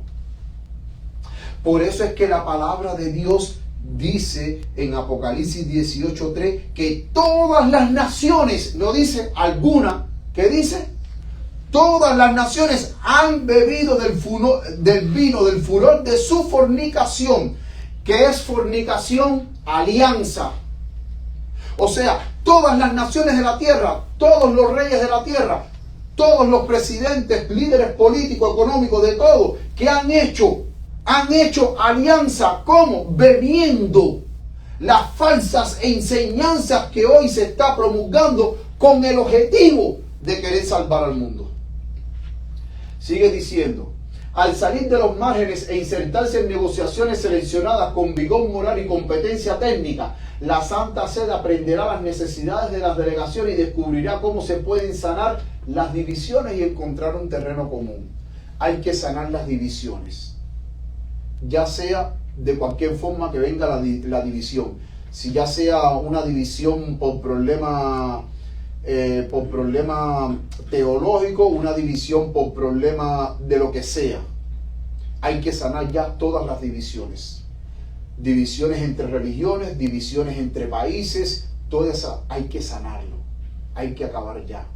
Por eso es que la palabra de Dios dice en Apocalipsis 18:3 que todas las naciones, no dice alguna, ¿qué dice? Todas las naciones han bebido del vino, del furor de su fornicación. ¿Qué es fornicación? Alianza. O sea, todas las naciones de la tierra, todos los reyes de la tierra, todos los presidentes, líderes políticos, económicos, de todo, ¿qué han hecho? Han hecho alianza, ¿cómo? Bebiendo las falsas enseñanzas que hoy se está promulgando con el objetivo de querer salvar al mundo. Sigue diciendo, al salir de los márgenes e insertarse en negociaciones seleccionadas con vigor moral y competencia técnica, la Santa Sede aprenderá las necesidades de las delegaciones y descubrirá cómo se pueden sanar las divisiones y encontrar un terreno común. Hay que sanar las divisiones. Ya sea de cualquier forma que venga la división, si ya sea una división por problema teológico, una división por problema de lo que sea, hay que sanar ya todas las divisiones. Divisiones entre religiones, divisiones entre países, todo eso hay que sanarlo, hay que acabar ya.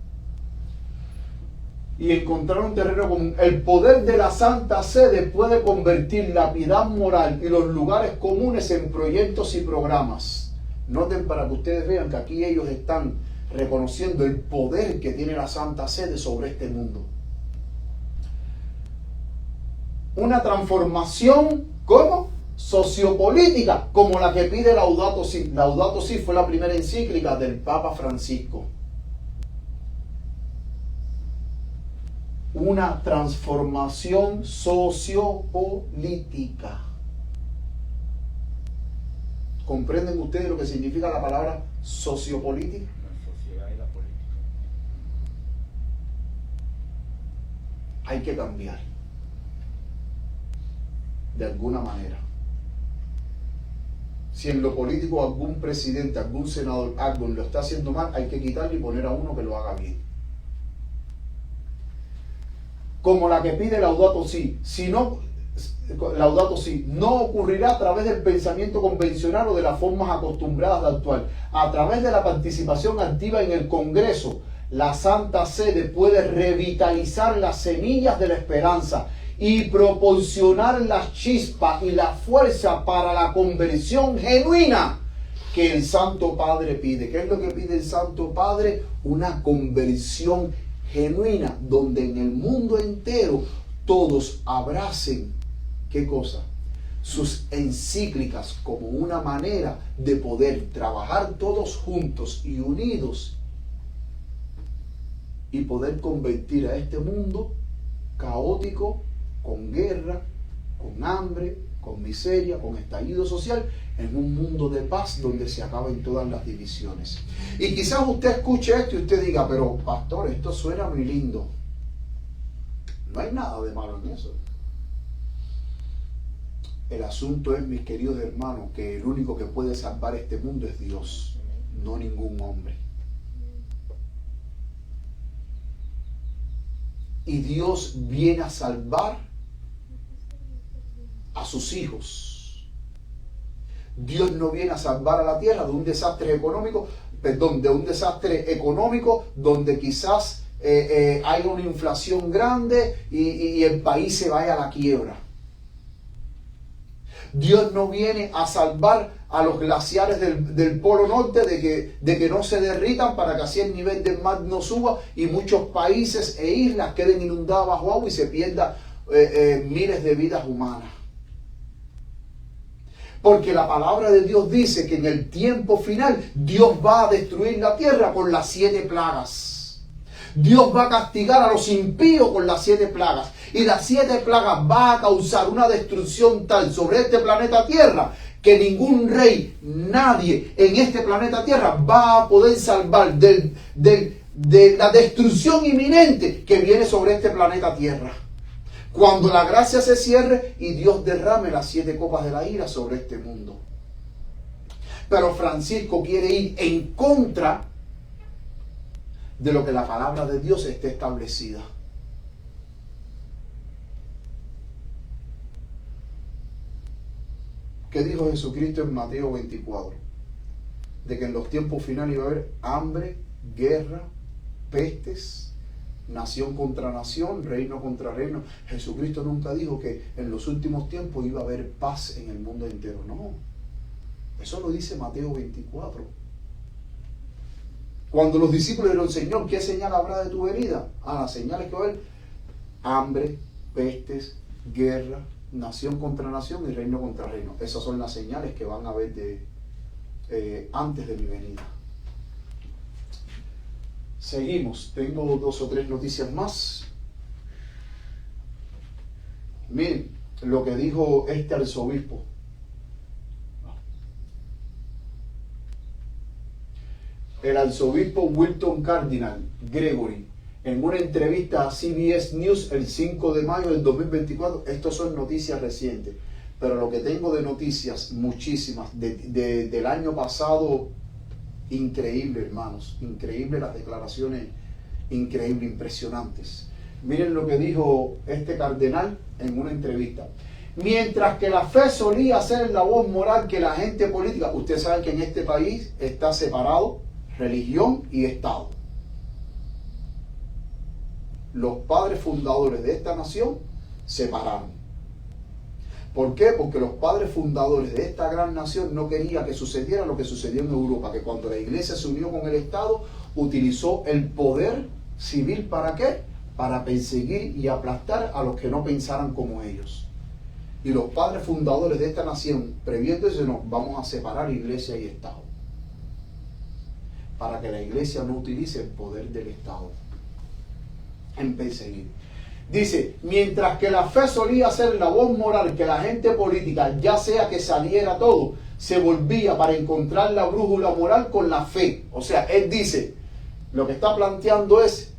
Y encontrar un terreno común. El poder de la Santa Sede puede convertir la piedad moral y los lugares comunes en proyectos y programas. Noten para que ustedes vean que aquí ellos están reconociendo el poder que tiene la Santa Sede sobre este mundo. Una transformación, ¿cómo? Sociopolítica, como la que pide Laudato Si. Laudato Si fue la primera encíclica del Papa Francisco. Una transformación sociopolítica. ¿Comprenden ustedes lo que significa la palabra sociopolítica? La sociedad y la política. Hay que cambiar. De alguna manera. Si en lo político algún presidente, algún senador, algo lo está haciendo mal, hay que quitarle y poner a uno que lo haga bien. Como la que pide Laudato Si. Laudato Si no ocurrirá a través del pensamiento convencional o de las formas acostumbradas de actuar. A través de la participación activa en el Congreso, la Santa Sede puede revitalizar las semillas de la esperanza y proporcionar la chispa y la fuerza para la conversión genuina que el Santo Padre pide. ¿Qué es lo que pide el Santo Padre? Una conversión genuina, donde en el mundo entero todos abracen, ¿qué cosa? Sus encíclicas como una manera de poder trabajar todos juntos y unidos y poder convertir a este mundo caótico, con guerra, con hambre, con miseria, con estallido social, en un mundo de paz donde se acaben todas las divisiones. Y quizás usted escuche esto y usted diga, pero pastor, esto suena muy lindo. No hay nada de malo en eso. El asunto es, mis queridos hermanos, que el único que puede salvar este mundo es Dios, no ningún hombre. Y Dios viene a salvar a sus hijos. Dios no viene a salvar a la tierra de un desastre económico, donde quizás haya una inflación grande y el país se vaya a la quiebra. Dios no viene a salvar a los glaciares del Polo Norte de que no se derritan, para que así el nivel del mar no suba y muchos países e islas queden inundadas bajo agua y se pierdan miles de vidas humanas. Porque la palabra de Dios dice que en el tiempo final Dios va a destruir la tierra con las 7 plagas. Dios va a castigar a los impíos con las 7 plagas. Y las 7 plagas va a causar una destrucción tal sobre este planeta Tierra que ningún rey, nadie en este planeta Tierra va a poder salvar de la destrucción inminente que viene sobre este planeta Tierra. Cuando la gracia se cierre y Dios derrame las 7 copas de la ira sobre este mundo. Pero Francisco quiere ir en contra de lo que la palabra de Dios esté establecida. ¿Qué dijo Jesucristo en Mateo 24? De que en los tiempos finales iba a haber hambre, guerra, pestes, nación contra nación, reino contra reino. Jesucristo nunca dijo que en los últimos tiempos iba a haber paz en el mundo entero. No, eso lo dice Mateo 24. Cuando los discípulos dijeron, Señor, ¿qué señal habrá de tu venida? Las señales que va a haber: hambre, pestes, guerra, nación contra nación y reino contra reino. Esas son las señales que van a haber antes de mi venida. Seguimos. Tengo 2 o 3 noticias más. Miren lo que dijo este arzobispo. El arzobispo Wilton Cardinal Gregory, en una entrevista a CBS News el 5 de mayo del 2024, estos son noticias recientes, pero lo que tengo de noticias, muchísimas, del año pasado, increíble, hermanos, increíble las declaraciones, increíble, impresionantes. Miren lo que dijo este cardenal en una entrevista. Mientras que la fe solía ser la voz moral que la gente política, ustedes saben que en este país está separado religión y Estado. Los padres fundadores de esta nación separaron. ¿Por qué? Porque los padres fundadores de esta gran nación no querían que sucediera lo que sucedió en Europa, que cuando la iglesia se unió con el Estado utilizó el poder civil ¿para qué? Para perseguir y aplastar a los que no pensaran como ellos. Y los padres fundadores de esta nación, previendo eso, no, vamos a separar iglesia y Estado, para que la iglesia no utilice el poder del Estado en perseguir. Dice, mientras que la fe solía ser la voz moral que la gente política, ya sea que saliera todo, se volvía para encontrar la brújula moral con la fe. O sea, él dice, lo que está planteando es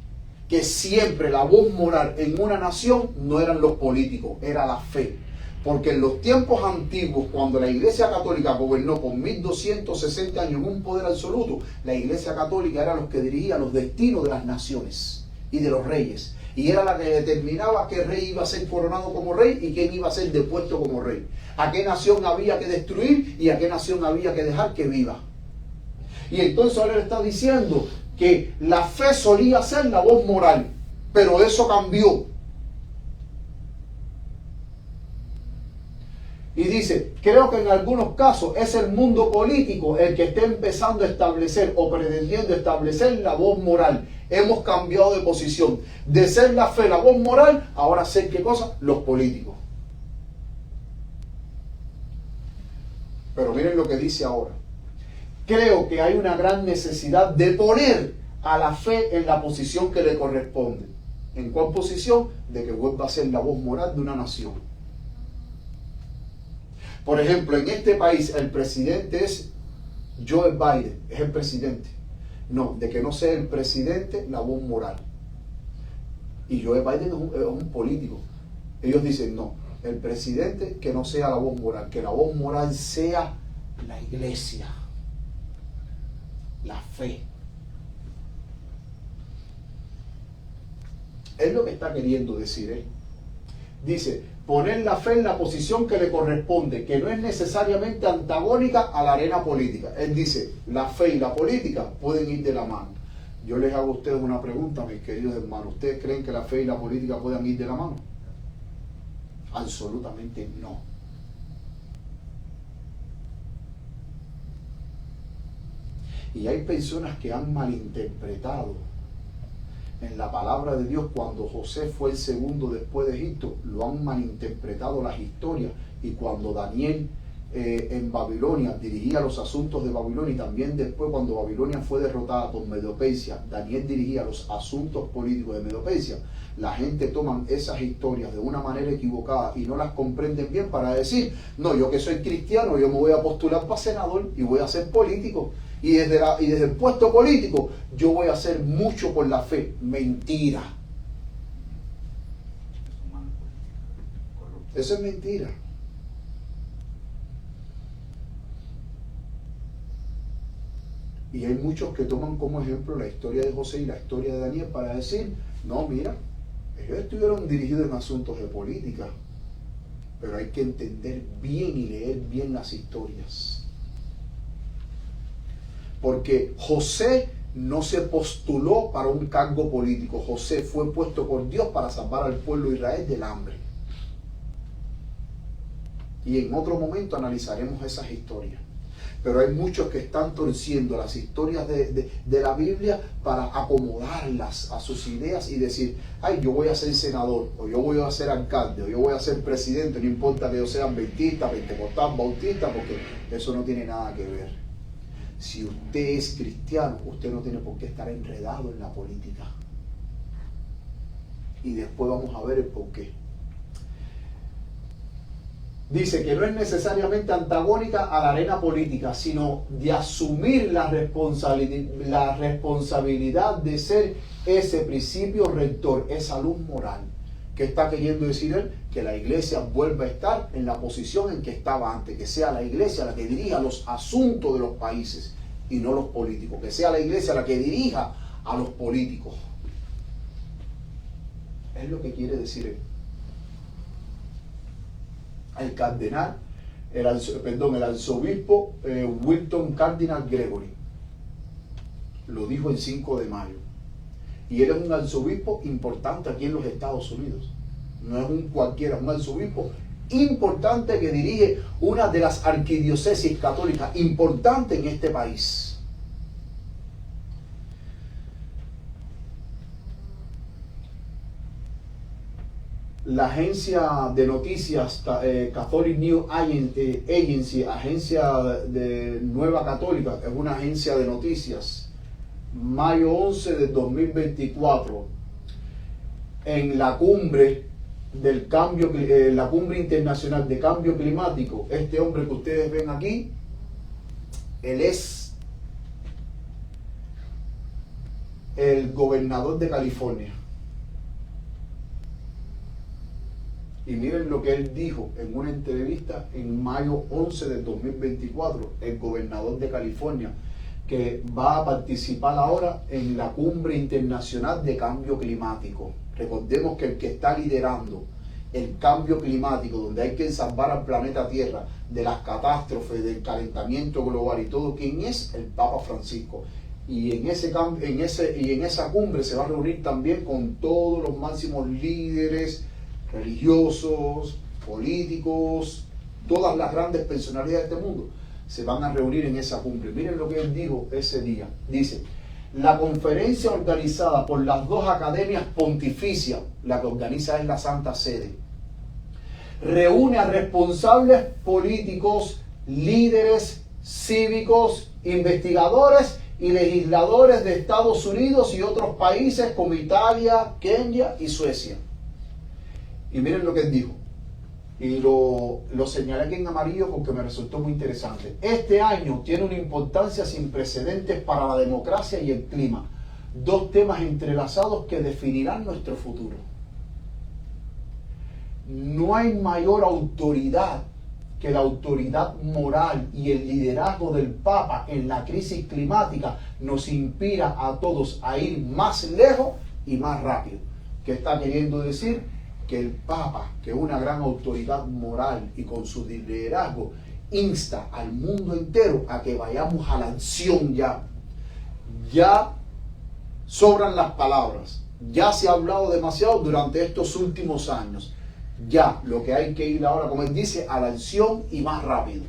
que siempre la voz moral en una nación no eran los políticos, era la fe. Porque en los tiempos antiguos, cuando la Iglesia Católica gobernó por 1260 años en un poder absoluto, la Iglesia Católica era los que dirigía los destinos de las naciones y de los reyes. Y era la que determinaba qué rey iba a ser coronado como rey y quién iba a ser depuesto como rey. A qué nación había que destruir y a qué nación había que dejar que viva. Y entonces ahora le está diciendo que la fe solía ser la voz moral, pero eso cambió. Y dice, creo que en algunos casos es el mundo político el que está empezando a establecer o pretendiendo establecer la voz moral. Hemos cambiado de posición. De ser la fe la voz moral, ahora ser ¿qué cosa? Los políticos. Pero miren lo que dice ahora. Creo que hay una gran necesidad de poner a la fe en la posición que le corresponde. ¿En cuál posición? De que vuelva a ser la voz moral de una nación. Por ejemplo, en este país el presidente es Joe Biden, es el presidente. No, de que no sea el presidente la voz moral. Y Joe Biden es un político. Ellos dicen, no, el presidente que no sea la voz moral, que la voz moral sea la iglesia, la fe. Es lo que está queriendo decir él. Dice, poner la fe en la posición que le corresponde, que no es necesariamente antagónica a la arena política. Él dice, la fe y la política pueden ir de la mano. Yo les hago a ustedes una pregunta, mis queridos hermanos. ¿Ustedes creen que la fe y la política puedan ir de la mano? Absolutamente no. Y hay personas que han malinterpretado en la palabra de Dios cuando José fue el segundo después de Egipto, lo han malinterpretado las historias, y cuando Daniel en Babilonia dirigía los asuntos de Babilonia, y también después cuando Babilonia fue derrotada por Medo-Persia, Daniel dirigía los asuntos políticos de Medo-Persia. La gente toma esas historias de una manera equivocada y no las comprenden bien para decir, no, yo que soy cristiano, yo me voy a postular para senador y voy a ser político. Y desde el puesto político yo voy a hacer mucho por la fe. Mentira. Eso es mentira. Y hay muchos que toman como ejemplo la historia de José y la historia de Daniel para decir, no, mira, ellos estuvieron dirigidos en asuntos de política, pero hay que entender bien y leer bien las historias. Porque José no se postuló para un cargo político. José fue puesto por Dios para salvar al pueblo de Israel del hambre. Y en otro momento analizaremos esas historias. Pero hay muchos que están torciendo las historias de la Biblia para acomodarlas a sus ideas y decir, ay, yo voy a ser senador, o yo voy a ser alcalde, o yo voy a ser presidente, no importa que yo sea adventista, pentecostal, bautista, porque eso no tiene nada que ver. Si usted es cristiano, usted no tiene por qué estar enredado en la política. Y después vamos a ver el porqué. Dice que no es necesariamente antagónica a la arena política, sino de asumir la responsabilidad de ser ese principio rector, esa luz moral. ¿Qué está queriendo decir él? Que la iglesia vuelva a estar en la posición en que estaba antes, que sea la iglesia la que dirija los asuntos de los países y no los políticos, que sea la iglesia la que dirija a los políticos. Es lo que quiere decir él. El cardenal, el arzobispo Wilton Cardinal Gregory lo dijo el 5 de mayo. Y él es un arzobispo importante aquí en los Estados Unidos. No es un cualquiera, es un arzobispo importante que dirige una de las arquidiócesis católicas importantes en este país. la agencia de noticias Catholic News Agency, agencia de Nueva Católica, es una agencia de noticias, mayo 11 de 2024, en la cumbre del cambio, la cumbre internacional de cambio climático, este hombre que ustedes ven aquí, él es el gobernador de California. Y miren lo que él dijo en una entrevista en mayo 11 del 2024, el gobernador de California, que va a participar ahora en la cumbre internacional de cambio climático. Recordemos que el que está liderando el cambio climático, donde hay que salvar al planeta Tierra de las catástrofes, del calentamiento global y todo, ¿quién es? El Papa Francisco. Y en esa cumbre se va a reunir también con todos los máximos líderes religiosos, políticos, todas las grandes personalidades de este mundo se van a reunir en esa cumbre. Miren lo que él dijo ese día. Dice: la conferencia organizada por las dos academias pontificias, la que organiza es la Santa Sede, reúne a responsables políticos, líderes cívicos, investigadores y legisladores de Estados Unidos y otros países como Italia, Kenia y Suecia. Y miren lo que él dijo. Y lo señalé aquí en amarillo porque me resultó muy interesante. Este año tiene una importancia sin precedentes para la democracia y el clima. Dos temas entrelazados que definirán nuestro futuro. No hay mayor autoridad que la autoridad moral y el liderazgo del Papa en la crisis climática nos inspira a todos a ir más lejos y más rápido. ¿Qué está queriendo decir? Que el Papa, que es una gran autoridad moral y con su liderazgo, insta al mundo entero a que vayamos a la acción ya. Ya sobran las palabras. Ya se ha hablado demasiado durante estos últimos años. Ya lo que hay que ir ahora, como él dice, a la acción y más rápido.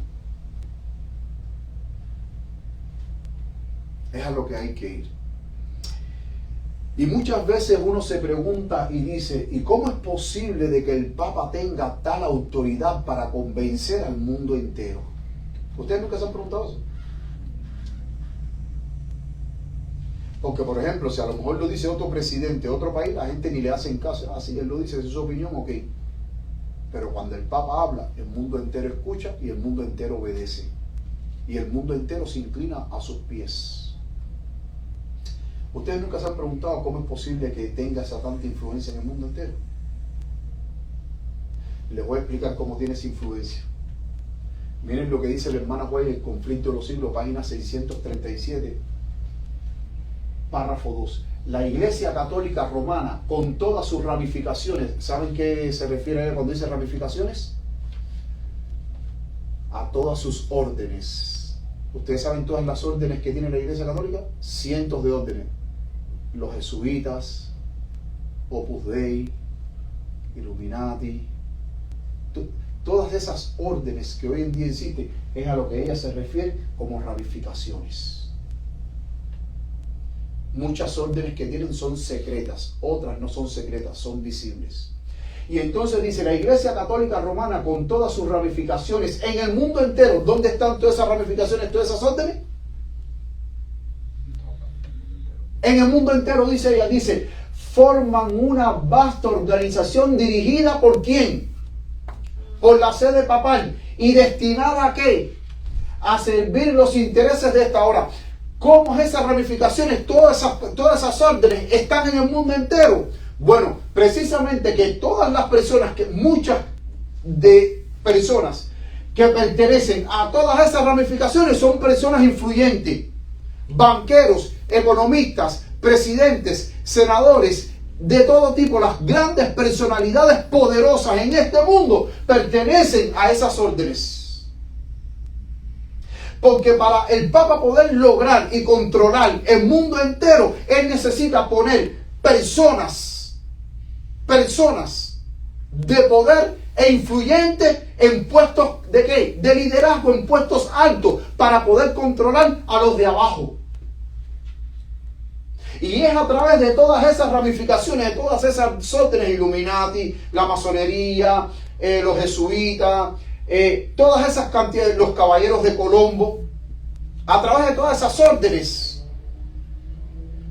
Es a lo que hay que ir. Y muchas veces uno se pregunta y dice, ¿y cómo es posible de que el Papa tenga tal autoridad para convencer al mundo entero? ¿Ustedes nunca se han preguntado eso? Porque, por ejemplo, si a lo mejor lo dice otro presidente de otro país, la gente ni le hace caso. Así él lo dice, es su opinión, ok. Pero cuando el Papa habla, el mundo entero escucha y el mundo entero obedece. Y el mundo entero se inclina a sus pies. ¿Ustedes nunca se han preguntado cómo es posible que tenga esa tanta influencia en el mundo entero? Les voy a explicar cómo tiene esa influencia. Miren lo que dice la hermana White, El conflicto de los siglos, página 637, párrafo 2. La Iglesia Católica Romana, con todas sus ramificaciones, ¿saben qué se refiere cuando dice ramificaciones? A todas sus órdenes. ¿Ustedes saben todas las órdenes que tiene la Iglesia Católica? Cientos de órdenes. Los jesuitas, Opus Dei, Illuminati, todas esas órdenes que hoy en día existen, es a lo que ella se refiere como ramificaciones. Muchas órdenes que tienen son secretas, otras no son secretas, son visibles. Y entonces dice la Iglesia Católica Romana, con todas sus ramificaciones en el mundo entero, ¿dónde están todas esas ramificaciones, todas esas órdenes? En el mundo entero, dice ella, dice, forman una vasta organización dirigida ¿por quién? Por la sede papal. ¿Y destinada a qué? A servir los intereses de esta hora. ¿Cómo esas ramificaciones, todas esas órdenes están en el mundo entero? Bueno, precisamente que todas las personas, que muchas de personas que pertenecen a todas esas ramificaciones son personas influyentes, banqueros, economistas, presidentes, senadores, de todo tipo. Las grandes personalidades poderosas en este mundo pertenecen a esas órdenes. Porque para el Papa poder lograr y controlar el mundo entero, él necesita poner personas de poder e influyentes en puestos de ¿qué? De liderazgo, en puestos altos, para poder controlar a los de abajo. Y es a través de todas esas ramificaciones, de todas esas órdenes, Illuminati, la masonería, los jesuitas, todas esas cantidades, los caballeros de Colombo, a través de todas esas órdenes,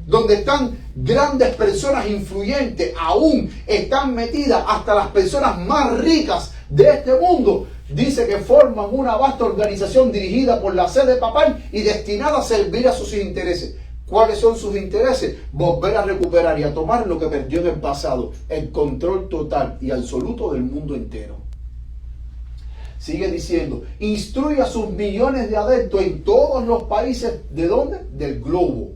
donde están grandes personas influyentes, aún están metidas hasta las personas más ricas de este mundo, dice que forman una vasta organización dirigida por la sede papal y destinada a servir a sus intereses. ¿Cuáles son sus intereses? Volver a recuperar y a tomar lo que perdió en el pasado, el control total y absoluto del mundo entero. Sigue diciendo, instruye a sus millones de adeptos en todos los países, ¿de dónde? Del globo,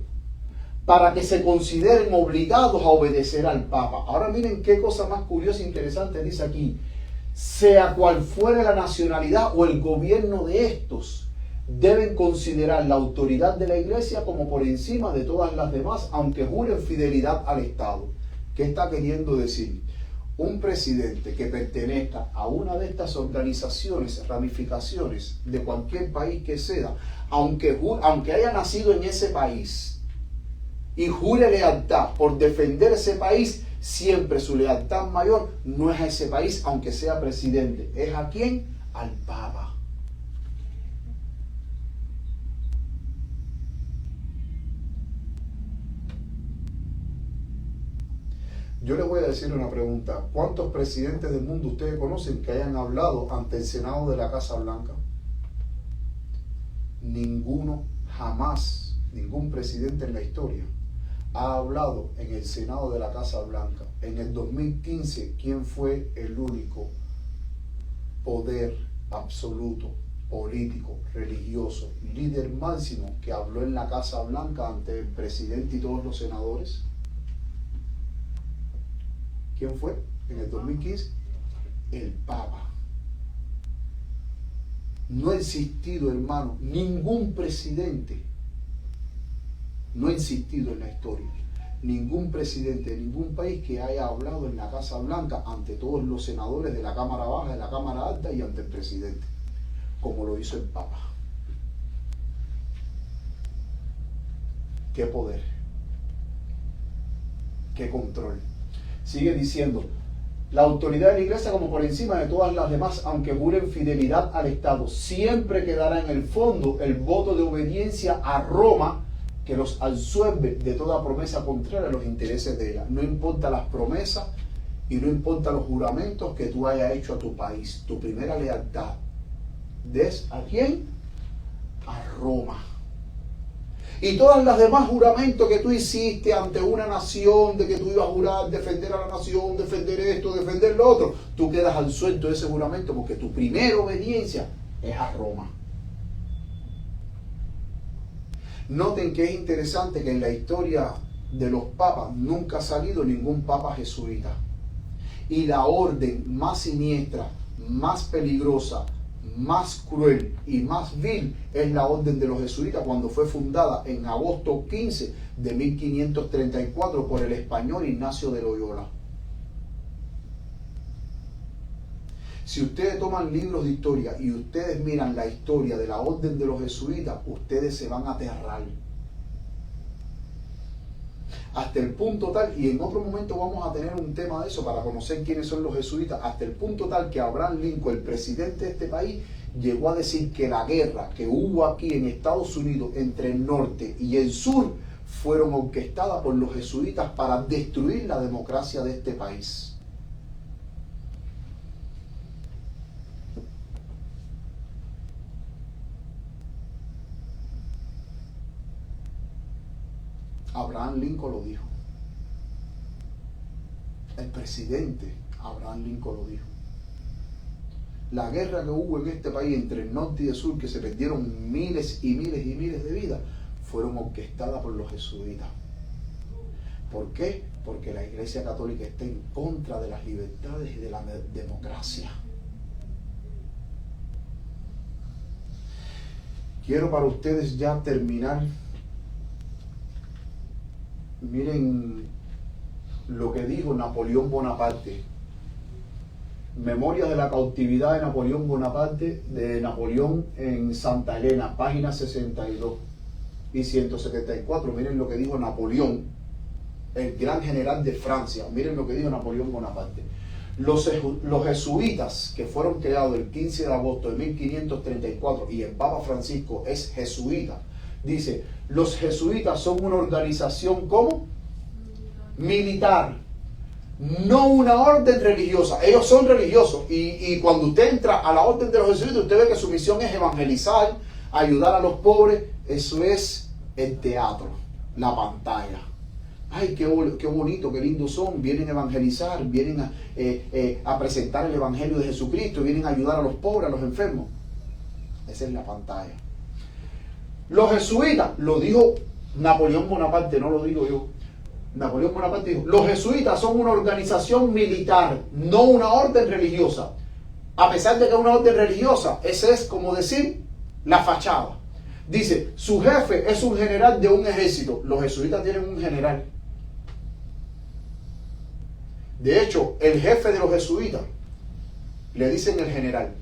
para que se consideren obligados a obedecer al Papa. Ahora miren qué cosa más curiosa e interesante dice aquí. Sea cual fuere la nacionalidad o el gobierno de estos, deben considerar la autoridad de la Iglesia como por encima de todas las demás, aunque juren fidelidad al Estado. ¿Qué está queriendo decir? Un presidente que pertenezca a una de estas organizaciones, ramificaciones de cualquier país que sea, aunque haya nacido en ese país y jure lealtad por defender ese país, siempre su lealtad mayor no es a ese país, aunque sea presidente. ¿Es a quién? Al Papa. Yo les voy a decir una pregunta. ¿Cuántos presidentes del mundo ustedes conocen que hayan hablado ante el Senado de la Casa Blanca? Ninguno, jamás, ningún presidente en la historia ha hablado en el Senado de la Casa Blanca. En el 2015, ¿quién fue el único poder absoluto, político, religioso, líder máximo que habló en la Casa Blanca ante el presidente y todos los senadores? ¿Quién fue en el 2015? El Papa. No ha existido, hermano, ningún presidente. No ha existido en la historia ningún presidente de ningún país que haya hablado en la Casa Blanca ante todos los senadores de la Cámara Baja, de la Cámara Alta y ante el presidente, como lo hizo el Papa. ¡Qué poder! ¡Qué control! Sigue diciendo, la autoridad de la Iglesia como por encima de todas las demás, aunque juren fidelidad al Estado, siempre quedará en el fondo el voto de obediencia a Roma, que los absuelve de toda promesa contraria a los intereses de ella. No importa las promesas y no importa los juramentos que tú hayas hecho a tu país. Tu primera lealtad es ¿a quién? A Roma. Y todas las demás juramentos que tú hiciste ante una nación, de que tú ibas a jurar defender a la nación, defender esto, defender lo otro, tú quedas al suelto de ese juramento porque tu primera obediencia es a Roma. Noten que es interesante que en la historia de los papas nunca ha salido ningún papa jesuita. Y la orden más siniestra, más peligrosa, más cruel y más vil es la orden de los jesuitas, cuando fue fundada en agosto 15 de 1534 por el español Ignacio de Loyola. Si ustedes toman libros de historia y ustedes miran la historia de la orden de los jesuitas, ustedes se van a aterrar. Hasta el punto tal, y en otro momento vamos a tener un tema de eso para conocer quiénes son los jesuitas, hasta el punto tal que Abraham Lincoln, el presidente de este país, llegó a decir que la guerra que hubo aquí en Estados Unidos entre el norte y el sur fueron orquestadas por los jesuitas para destruir la democracia de este país. Abraham Lincoln lo dijo. El presidente Abraham Lincoln lo dijo. La guerra que hubo en este país entre el norte y el sur, que se perdieron miles y miles y miles de vidas, fueron orquestadas por los jesuitas. ¿Por qué? Porque la Iglesia Católica está en contra de las libertades y de la democracia. Quiero para ustedes ya terminar. Miren lo que dijo Napoleón Bonaparte. Memorias de la cautividad de Napoleón Bonaparte, de Napoleón en Santa Elena, páginas 62 y 174. Miren lo que dijo Napoleón el gran general de Francia. Miren lo que dijo Napoleón Bonaparte. Los jesuitas, que fueron creados el 15 de agosto de 1534, y el Papa Francisco es jesuita, dice, los jesuitas son una organización ¿cómo? Militar, no una orden religiosa. Ellos son religiosos, y cuando usted entra a la orden de los jesuitas, usted ve que su misión es evangelizar, ayudar a los pobres. Eso es el teatro, la pantalla. Ay, qué bonito, qué lindos son. Vienen a evangelizar, vienen a presentar el evangelio de Jesucristo, vienen a ayudar a los pobres, a los enfermos. Esa es la pantalla. Los jesuitas, lo dijo Napoleón Bonaparte, no lo digo yo. Napoleón Bonaparte dijo, los jesuitas son una organización militar, no una orden religiosa. A pesar de que es una orden religiosa, ese es como decir la fachada. Dice, su jefe es un general de un ejército. Los jesuitas tienen un general. De hecho, el jefe de los jesuitas, le dicen el general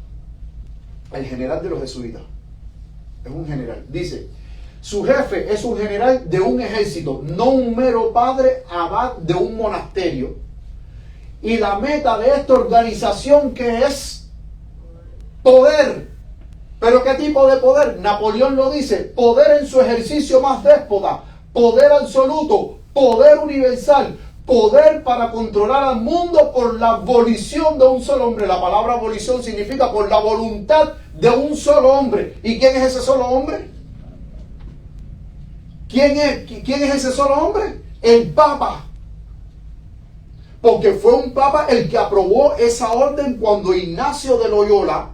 de los jesuitas, es un general. Dice, su jefe es un general de un ejército, no un mero padre abad de un monasterio. Y la meta de esta organización, que es poder. ¿Pero qué tipo de poder? Napoleón lo dice, poder en su ejercicio más déspota, poder absoluto, poder universal, poder para controlar al mundo por la volición de un solo hombre. La palabra volición significa por la voluntad de un solo hombre. ¿Y quién es ese solo hombre? ¿Quién es ese solo hombre? El Papa. Porque fue un Papa el que aprobó esa orden cuando Ignacio de Loyola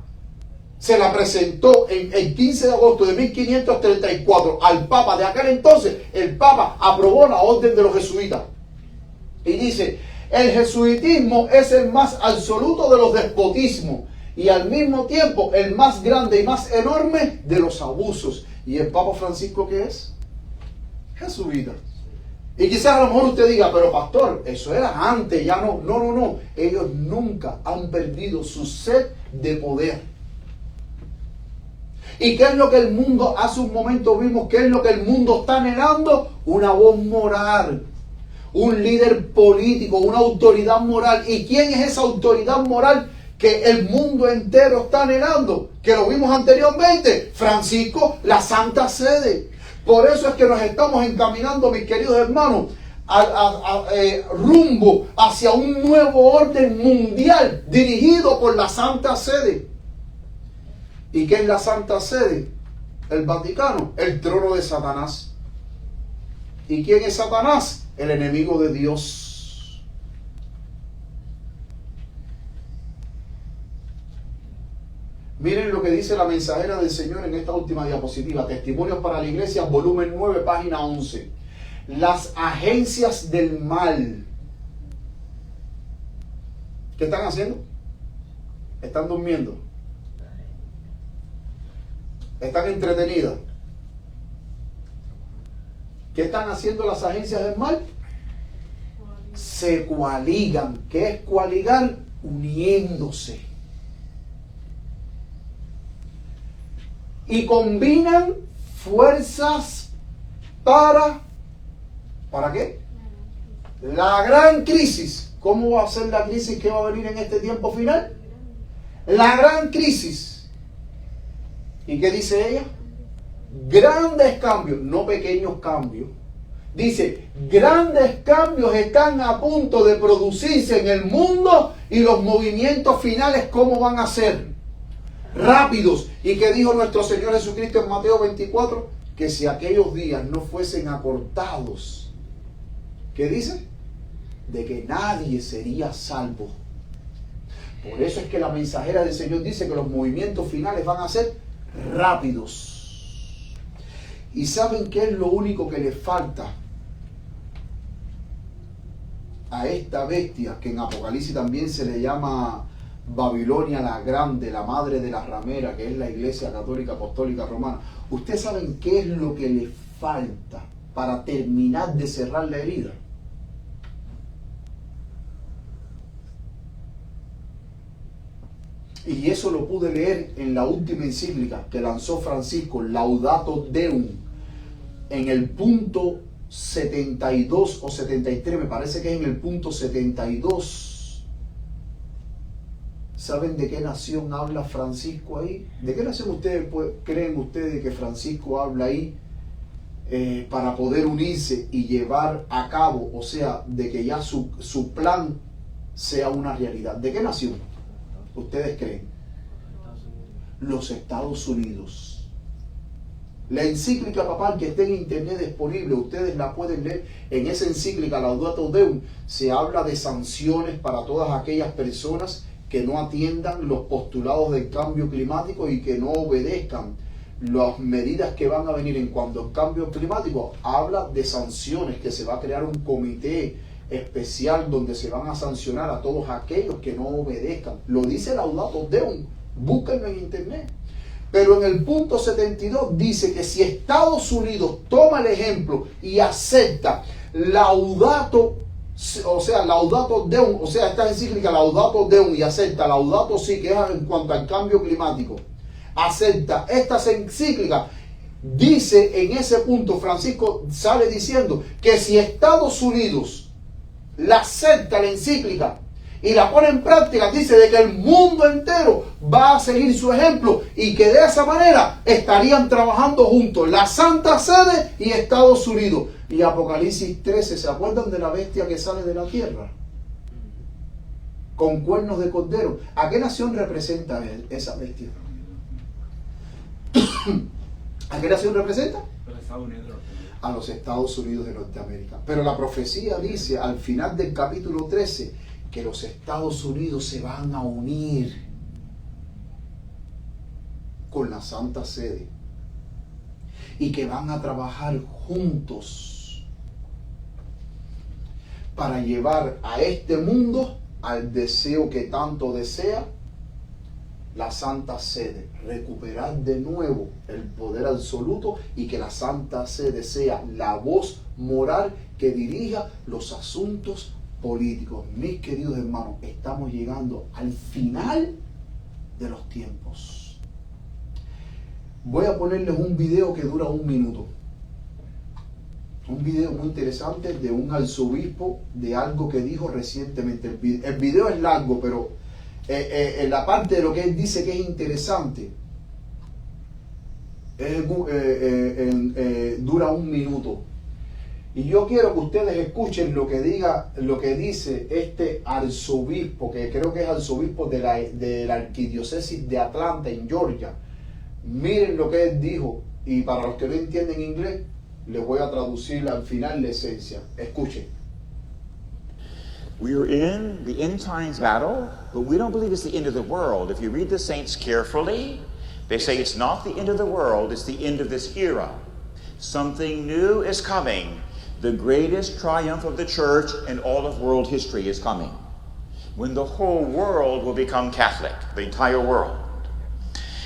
se la presentó en el 15 de agosto de 1534 al Papa de aquel entonces. El Papa aprobó la orden de los jesuitas. Y dice, el jesuitismo es el más absoluto de los despotismos y al mismo tiempo el más grande y más enorme de los abusos. ¿Y el Papa Francisco qué es? Jesuita. Y quizás a lo mejor usted diga, pero pastor, eso era antes, ya no. No. Ellos nunca han perdido su sed de poder. ¿Y qué es lo que el mundo, hace un momento vimos, qué es lo que el mundo está anhelando? Una voz moral, un líder político, una autoridad moral. ¿Y quién es esa autoridad moral que el mundo entero está anhelando? Que lo vimos anteriormente, Francisco, la Santa Sede. Por eso es que nos estamos encaminando, mis queridos hermanos, rumbo hacia un nuevo orden mundial dirigido por la Santa Sede. ¿Y qué es la Santa Sede? El Vaticano, el trono de Satanás. ¿Y quién es Satanás? El enemigo de Dios. Miren lo que dice la mensajera del Señor en esta última diapositiva. Testimonios para la Iglesia, volumen 9, página 11. Las agencias del mal. ¿Qué están haciendo? Están durmiendo. Están entretenidas. ¿Qué están haciendo las agencias del mal? Se coaligan. ¿Qué es coaligar? Uniéndose. Y combinan fuerzas ¿para qué? La gran crisis. ¿Cómo va a ser la crisis que va a venir en este tiempo final? La gran crisis. ¿Y qué dice ella? Grandes cambios, no pequeños cambios. Dice, grandes cambios están a punto de producirse en el mundo y los movimientos finales, ¿cómo van a ser? Rápidos. ¿Y qué dijo nuestro Señor Jesucristo en Mateo 24? Que si aquellos días no fuesen acortados, ¿qué dice? De que nadie sería salvo. Por eso es que la mensajera del Señor dice que los movimientos finales van a ser rápidos. ¿Y saben qué es lo único que le falta a esta bestia que en Apocalipsis también se le llama Babilonia la Grande, la madre de la ramera, que es la Iglesia Católica Apostólica Romana? ¿Ustedes saben qué es lo que le falta para terminar de cerrar la herida? Y eso lo pude leer en la última encíclica que lanzó Francisco, Laudato Deum, en el punto 72 o 73, me parece que es en el punto 72. ¿Saben de qué nación habla Francisco ahí? ¿De qué nación creen ustedes que Francisco habla ahí para poder unirse y llevar a cabo, o sea, de que ya su plan sea una realidad? ¿De qué nación ustedes creen? Los Estados Unidos. La encíclica papal que está en internet disponible, ustedes la pueden leer. En esa encíclica Laudato Deum se habla de sanciones para todas aquellas personas que no atiendan los postulados del cambio climático y que no obedezcan las medidas que van a venir en cuanto al cambio climático. Habla de sanciones, que se va a crear un comité especial donde se van a sancionar a todos aquellos que no obedezcan. Lo dice Laudato Deum, búsquenlo en internet. Pero en el punto 72 dice que si Estados Unidos toma el ejemplo y acepta Laudato, o sea, Laudato Deum, o sea, esta encíclica Laudato Deum, y acepta Laudato Si, que es en cuanto al cambio climático, acepta estas encíclicas, dice en ese punto, Francisco sale diciendo que si Estados Unidos la acepta la encíclica y la pone en práctica, dice de que el mundo entero va a seguir su ejemplo y que de esa manera estarían trabajando juntos la Santa Sede y Estados Unidos. Y Apocalipsis 13, ¿se acuerdan de la bestia que sale de la tierra? Con cuernos de cordero. ¿A qué nación representa esa bestia? ¿A qué nación representa? A los Estados Unidos de Norteamérica. Pero la profecía dice al final del capítulo 13 que los Estados Unidos se van a unir con la Santa Sede y que van a trabajar juntos para llevar a este mundo al deseo que tanto desea la Santa Sede, recuperar de nuevo el poder absoluto y que la Santa Sede sea la voz moral que dirija los asuntos políticos. Mis queridos hermanos, estamos llegando al final de los tiempos. Voy a ponerles un video que dura 1 minuto. Un video muy interesante de un arzobispo de algo que dijo recientemente. El video es largo, pero en la parte de lo que él dice que es interesante, dura 1 minuto. Y yo quiero que ustedes escuchen lo que dice este arzobispo, que creo que es arzobispo de la arquidiócesis de Atlanta, en Georgia. Miren lo que él dijo, y para los que no entienden inglés, les voy a traducir al final la esencia. Escuchen. We are in the end times battle, but we don't believe it's the end of the world. If you read the saints carefully, they say it's not the end of the world, it's the end of this era. Something new is coming. The greatest triumph of the church in all of world history is coming, when the whole world will become Catholic, the entire world.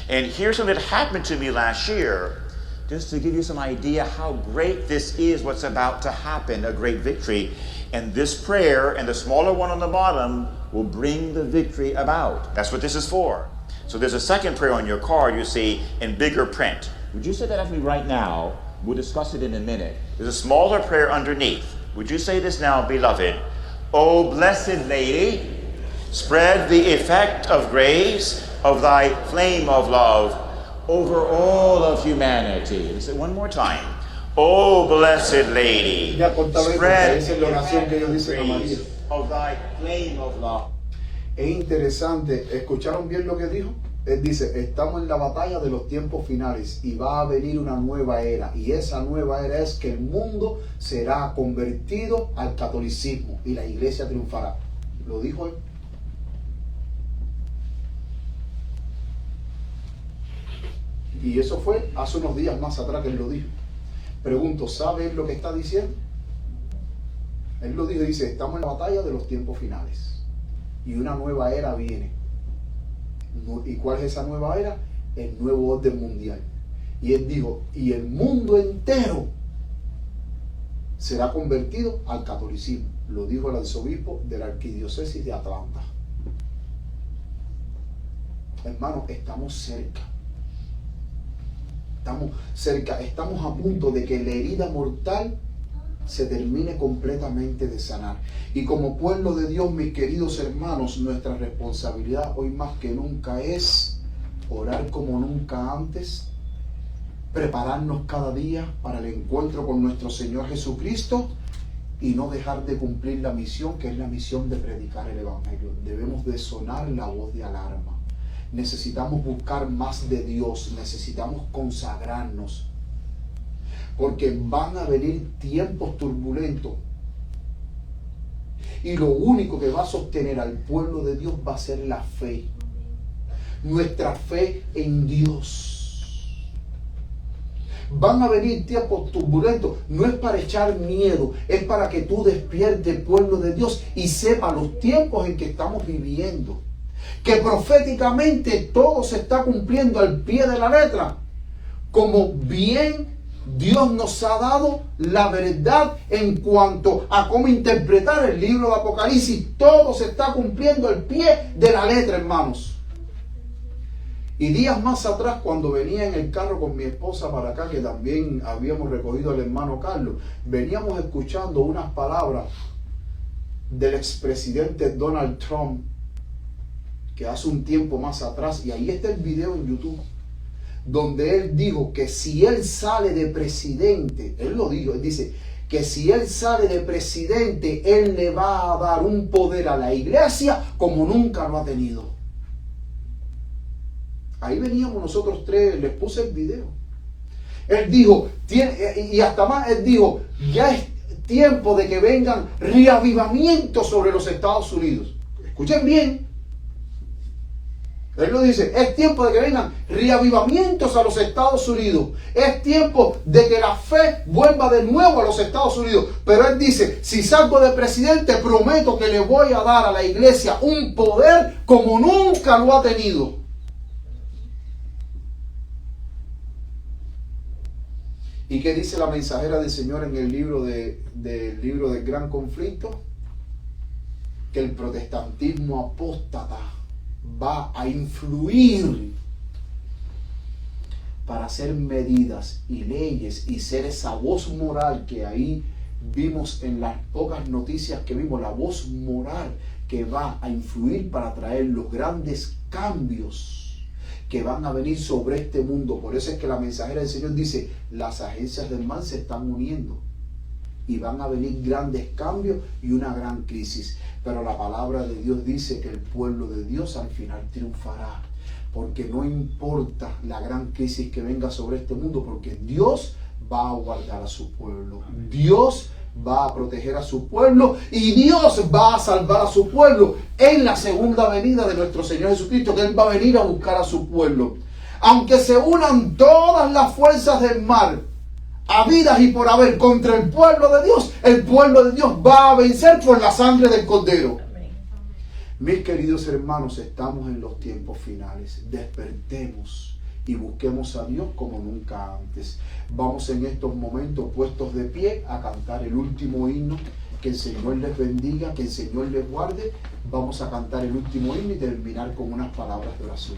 And here's something that happened to me last year, just to give you some idea how great this is, what's about to happen, a great victory. And this prayer and the smaller one on the bottom will bring the victory about. That's what this is for. So there's a second prayer on your card, you see, in bigger print. Would you say that after me right now? We'll discuss it in a minute. There's a smaller prayer underneath. Would you say this now, beloved? O blessed Lady, spread the effect of grace of thy flame of love over all of humanity. Let's say it one more time. O blessed Lady, spread the effect of grace of thy flame of love. Es interesante, ¿escucharon bien lo que dijo? Él dice, estamos en la batalla de los tiempos finales y va a venir una nueva era, y esa nueva era es que el mundo será convertido al catolicismo y la iglesia triunfará. Lo dijo él. Y eso fue hace unos días más atrás que él lo dijo. Pregunto, ¿sabe él lo que está diciendo? Él lo dijo, dice, estamos en la batalla de los tiempos finales y una nueva era viene. ¿Y cuál es esa nueva era? El nuevo orden mundial. Y él dijo, y el mundo entero será convertido al catolicismo. Lo dijo el arzobispo de la arquidiócesis de Atlanta. Hermanos, estamos cerca. Estamos cerca, estamos a punto de que la herida mortal se termine completamente de sanar. Y como pueblo de Dios, mis queridos hermanos, nuestra responsabilidad hoy más que nunca es orar como nunca antes, prepararnos cada día para el encuentro con nuestro Señor Jesucristo y no dejar de cumplir la misión, que es la misión de predicar el Evangelio. Debemos de sonar la voz de alarma. Necesitamos buscar más de Dios, necesitamos consagrarnos, porque van a venir tiempos turbulentos y lo único que va a sostener al pueblo de Dios va a ser la fe, nuestra fe en Dios. Van a venir tiempos turbulentos, no es para echar miedo, es para que tú despiertes, pueblo de Dios, y sepa los tiempos en que estamos viviendo, que proféticamente todo se está cumpliendo al pie de la letra, como bien Dios nos ha dado la verdad en cuanto a cómo interpretar el libro de Apocalipsis. Todo se está cumpliendo al pie de la letra, hermanos. Y días más atrás, cuando venía en el carro con mi esposa para acá, que también habíamos recogido al hermano Carlos, veníamos escuchando unas palabras del expresidente Donald Trump, que hace un tiempo más atrás, y ahí está el video en YouTube, donde él dijo que si él sale de presidente, él lo dijo, él dice que si él sale de presidente, él le va a dar un poder a la iglesia como nunca lo ha tenido. Ahí veníamos nosotros tres, les puse el video. Él dijo, y hasta más, él dijo, ya es tiempo de que vengan reavivamientos sobre los Estados Unidos. Escuchen bien. Él lo dice, es tiempo de que vengan reavivamientos a los Estados Unidos. Es tiempo de que la fe vuelva de nuevo a los Estados Unidos. Pero él dice, si salgo de presidente, prometo que le voy a dar a la iglesia un poder como nunca lo ha tenido. ¿Y qué dice la mensajera del Señor en el libro del Gran Conflicto? Que el protestantismo apóstata va a influir para hacer medidas y leyes y ser esa voz moral que ahí vimos en las pocas noticias que vimos, la voz moral que va a influir para traer los grandes cambios que van a venir sobre este mundo. Por eso es que la mensajera del Señor dice, las agencias del mal se están uniendo y van a venir grandes cambios y una gran crisis. Pero la palabra de Dios dice que el pueblo de Dios al final triunfará, porque no importa la gran crisis que venga sobre este mundo, porque Dios va a guardar a su pueblo. Dios va a proteger a su pueblo y Dios va a salvar a su pueblo en la segunda venida de nuestro Señor Jesucristo, que Él va a venir a buscar a su pueblo. Aunque se unan todas las fuerzas del mal, habidas y por haber, contra el pueblo de Dios, el pueblo de Dios va a vencer por la sangre del Cordero. Mis queridos hermanos, estamos en los tiempos finales. Despertemos y busquemos a Dios como nunca antes. Vamos en estos momentos puestos de pie a cantar el último himno. Que el Señor les bendiga, que el Señor les guarde. Vamos a cantar el último himno y terminar con unas palabras de oración.